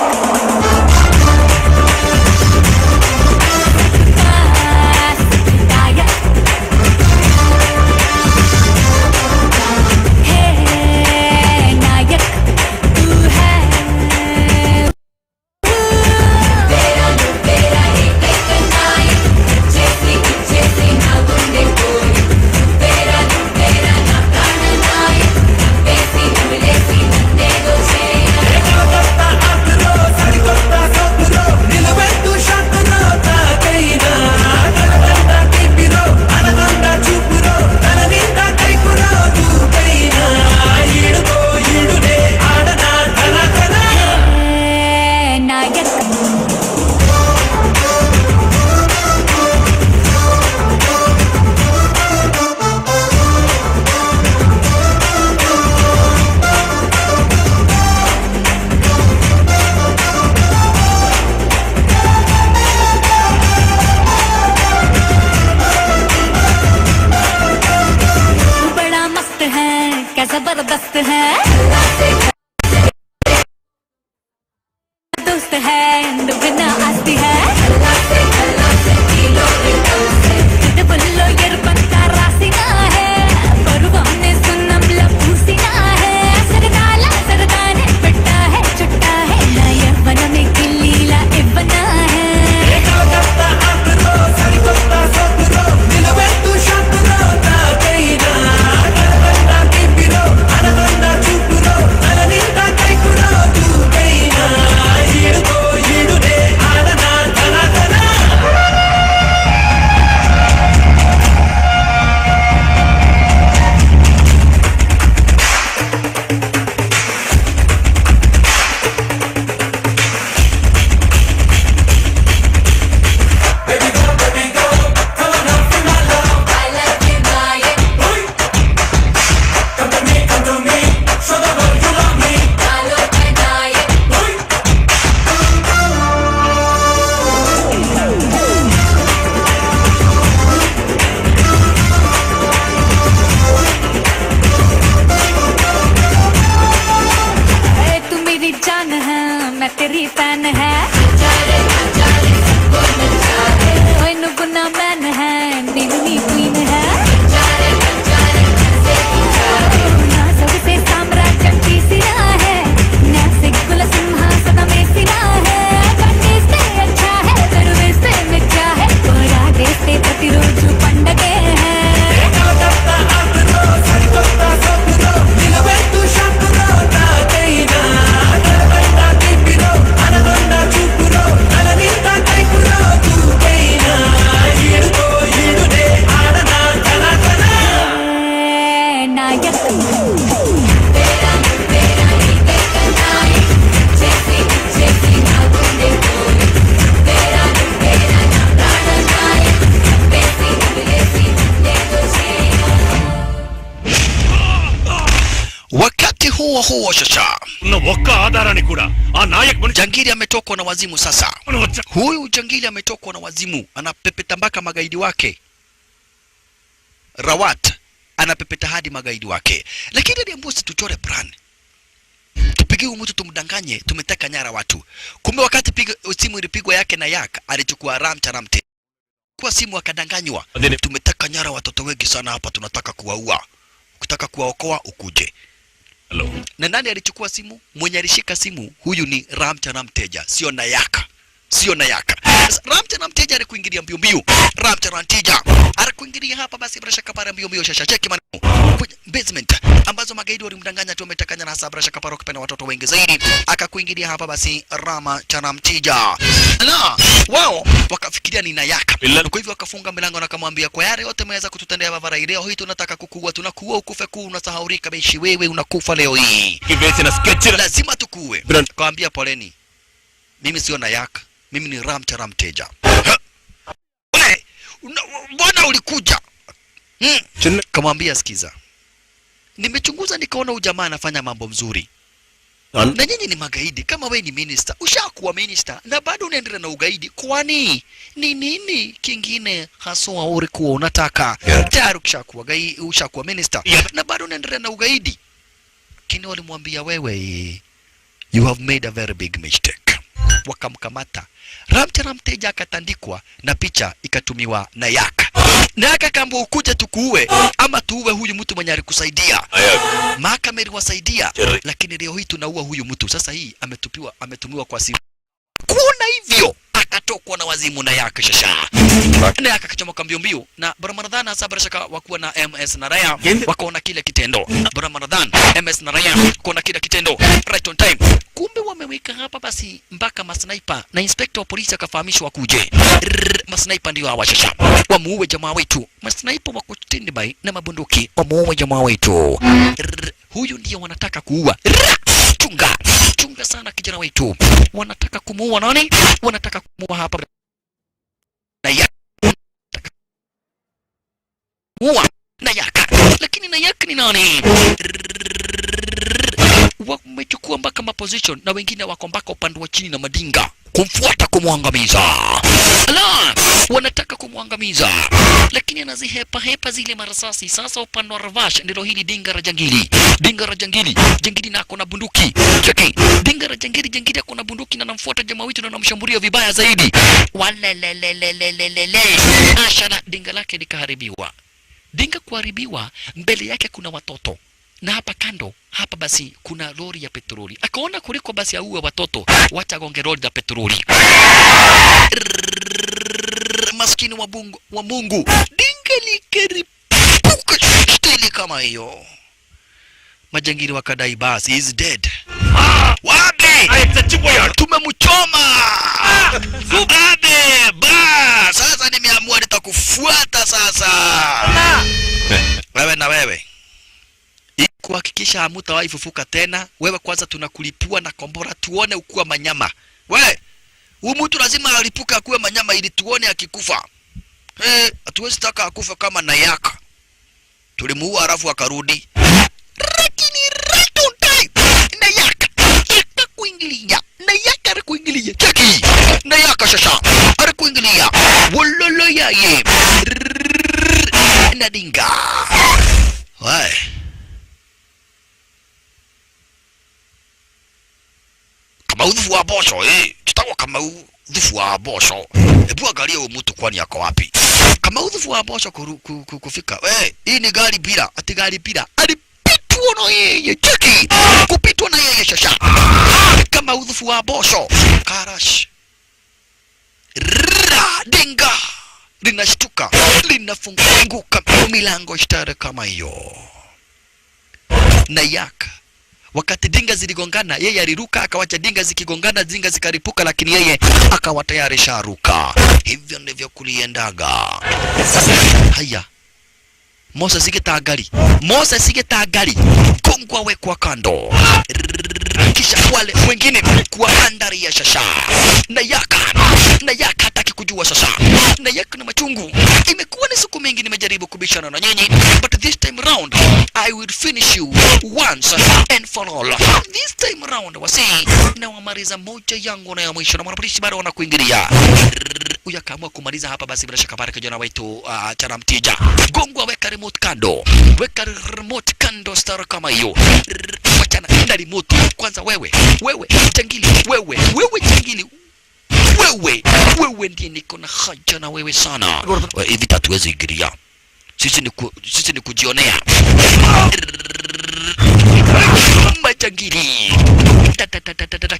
जबरदस्त है दोस्त है बिना आस्ती है बोलो यार बनता रासिना है परवाह ने सुनम लपूसिना है सरदाला सरदाने पट्टा है चुट्टा है नया बना में किलीला इबना है तेरी फैन है ఒక్క ఆధారాన్ని కూడా ఆ Naik Jangili ametokwa na wazimu sasa. Huyu jangili ametokwa na wazimu, anapepeta mpaka magaidi wake. Rawat anapepeta hadi magaidi wake. Lakini aliambiwa tuchore plan. Tupige mtu tumdanganye tumeteka nyara watu. Kumbe wakati simu ilipigwa yake na Yak alichukua Ramcharamte. Kwa simu akadanganywa. Tumeteka nyara watoto wengi sana hapa, tunataka kuwaua. Ukitaka kuwaokoa ukuje. Hello. Na nani alichukua simu? Mwenye alishika simu huyu ni Ramcharamteja, sio Nayak. Sio Nayak. Ramcharamteja alikuingilia mbio mbio. Ramcharamteja alikuingilia hapa basi bila shaka para mbio mbio shasha cheki maneno. Basement ambazo magaidi walimdanganya tu wametakanya na hasa bila shaka para kupenda watoto wengi zaidi. Akakuingilia hapa basi Ramcharamteja. Na wao wakafikiria ni Nayak. Kwa hivyo wakafunga milango na kumwambia kwa yale yote mmeweza kututendea bavara leo hii tunataka kukuua, tunakuua ukufe kuu, unasahaurika bishi wewe unakufa leo hii. Kivesi na sketch Lazima tukuue. Kaambia poleni. Mimi sio Nayak, mimi ni Ramcharamteja. Mbona ulikuja? Kamwambia sikiza. Nimechunguza nikaona huyu jamaa anafanya mambo mzuri. Na nyinyi ni magaidi. Kama wewe ni minister, ushakuwa minister na bado unaendelea na ugaidi. Kwani ni nini kingine haswa ulikuwa unataka? Tayari ushakuwa minister na bado unaendelea na ugaidi. Kini walimwambia wewe, you have made a very big mistake. Wakamkamata. Ramcharamteja akatandikwa na picha ikatumiwa na Yak. Na akaambiwa ukuje tukuue ama tuue huyu mtu mwenye alikusaidia. Mahakama iliwasaidia, lakini leo hii tunaua huyu mtu. Sasa hii ametumiwa kwa simu. Kuona hivyo akatokwa na wazimu na Yak shasha. Na Yak akachomoka mbio mbio na Baramadhan hasa bila shaka wakuwa na MS na Raya wakaona kile kitendo. Baramadhan MS na Raya kuona kile kitendo right on time. Kumbe wameweka hapa basi mpaka masniper na inspector wa polisi akafahamishwa kuje. Masniper ndio hawa shasha. Wamuue jamaa wetu. Masniper wako standby na mabunduki. Wamuue jamaa wetu. Huyu ndio wanataka kuua. Chunga sana kijana wetu. Wanataka kumuua nani? Wanataka kumuua hapa na Yak. Muua na Yak. Lakini na Yak ni nani? Wamechukua mpaka maposition na wengine wako mpaka upande wa chini na madinga kumfuata kumwangamiza. Ala, wanataka kumwangamiza, lakini anazihepa zile marasasi. Sasa upande wa Ravash ndilo hili dinga la jangili. Jangili na ako na bunduki. Cheki, dinga la jangili ako na bunduki na anamfuata jamaa wetu na anamshambulia vibaya zaidi. Walelelelelelele. Ashana dinga lake likaharibiwa. Dinga kuharibiwa, mbele yake kuna watoto. Na hapa kando, hapa basi kuna lori ya petroli. Akaona kuliko basi auwe watoto, wacha gonge lori la petroli. Maskini wa Mungu. Dinga likeripuka stili kama hiyo. Majangili wakadai basi is dead. Wabe! Tumemchoma! Wabe! Sasa nimeamua nitakufuata sasa. Wewe na wewe. Kuhakikisha hamutawahi fufuka tena, wewe kwanza tunakulipua na kombora tuone ukuwa manyama. Huyu mtu lazima alipuka akuwe manyama ili tuone akikufa. Hatuwezi taka akufa kama Nayak. Tulimuua alafu akarudi. Lakini right on time. Nayak akakuingilia. Nayak alikuingilia. Cheki. Nayak shasha. Alikuingilia. Wololo yaye. Nadinga. Kama udhufu wa bosho, tutakuwa kama udhufu wa bosho. Hebu angalia huyu mtu kwani yako wapi? Kama udhufu wa bosho kufika. Hii ni gari bila, ati gari bila. Alipitwa na yeye, cheki. Kupitwa na yeye shasha. Kama udhufu wa bosho. Karash. Dinga. Linashtuka. Linafunguka milango shtare kama hiyo. Nayak. Wakati dinga ziligongana, yeye aliruka akawacha dinga zikigongana, dinga zikaripuka, lakini yeye akawa tayari sharuka. Hivyo ndivyo kuliendaga. Haya. Moses sigeta gari. Kongwa wekwa kando. Kisha wale wengine kwa bandari ya shasha. Nayak hataki kujua sasa. Nayak na machungu. Imekuwa ni siku mingi nimejaribu kubishana na nyinyi, but this This time round I will finish you once and for all. This time round wasi na wamaliza moja yangu na ya mwisho, na mwanapolisi bado wanakuingilia. Huyu akaamua kumaliza hapa, basi bila shaka pale kijana wetu Charamteja. Gongwa, weka remote kando. Weka remote kando star kama hiyo. Wachana na remote kwanza. Wewe jangili, wewe jangili, wewe ndiye niko na haja na wewe sana. Hivi tatuwezi ingilia. Sisi ni kujionea. Majangili.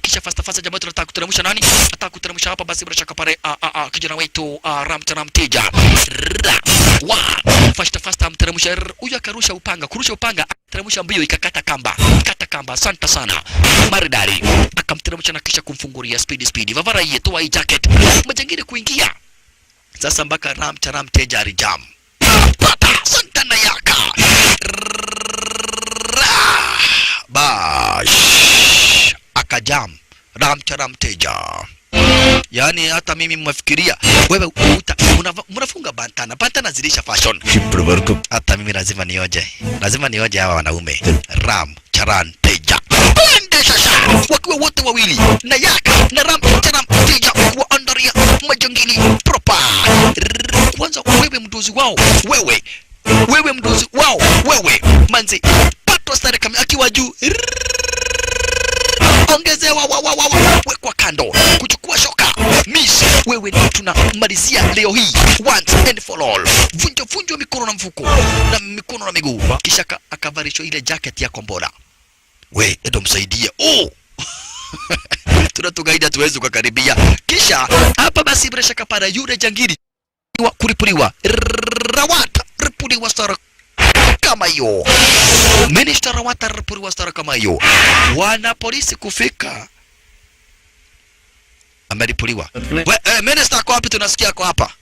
Kisha fasta jamaa tunataka kuteremsha nani? Nataka kuteremsha hapa, basi bila shaka pale kijana wetu Charamteja. Fasta amteremsha. Huyu akarusha upanga, teremsha mbio, ikakata kamba. Asante sana. Maridari. Akamteremsha na kisha kumfungulia speed. Vavara hii toa hii jacket. Majangili kuingia. Sasa mpaka Charamteja alijam. Santana yaka bash akajam Charamteja. Yani hata mimi mwafikiria wewe unafunga bantana zilisha fashion. Hata mimi lazima nioje hawa wanaume. Charamteja wakiwa wote wawili na yaka na Charamteja wa andaria majangili proper. Kwanza wewe mdozi wao, wewe mdozi wao, wewe manzi pato stare kama akiwa juu, ongezewa wekwa kando, kuchukua shoka miss. Wewe ndio tunamalizia leo hii once and for all. Vunjo mikono na mfuko na mikono na miguu, kisha akavarishwa ile jacket ya kombora. We ndio msaidie. Tunatugaida tuweze kukaribia. Kisha hapa basi bila shaka para yule jangili kulipuliwa ripuliwa star kama hiyo. Minister Rawata ripuliwa star kama hiyo. Wana polisi kufika ameripuliwa. Minister ako wapi? Tunasikia ako hapa.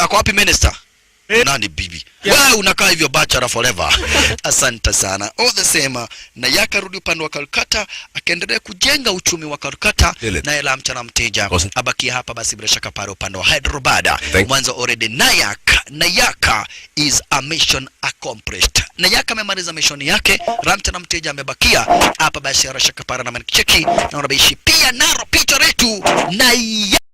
Ako wapi minister? Nani bibi? Wewe unakaa hivyo bachelor forever. Asante sana. All the same, na yakarudi upande wa Calcutta, akaendelea kujenga uchumi wa Calcutta, na ila Charamteja abaki hapa basi bila shaka pale upande wa Hyderabad. Mwanzo already Nayaka is a mission accomplished. Nayaka amemaliza mission yake, Charamteja amebakia hapa basi bila shaka pale na cheki na unabaishi pia naro picha letu Nayaka.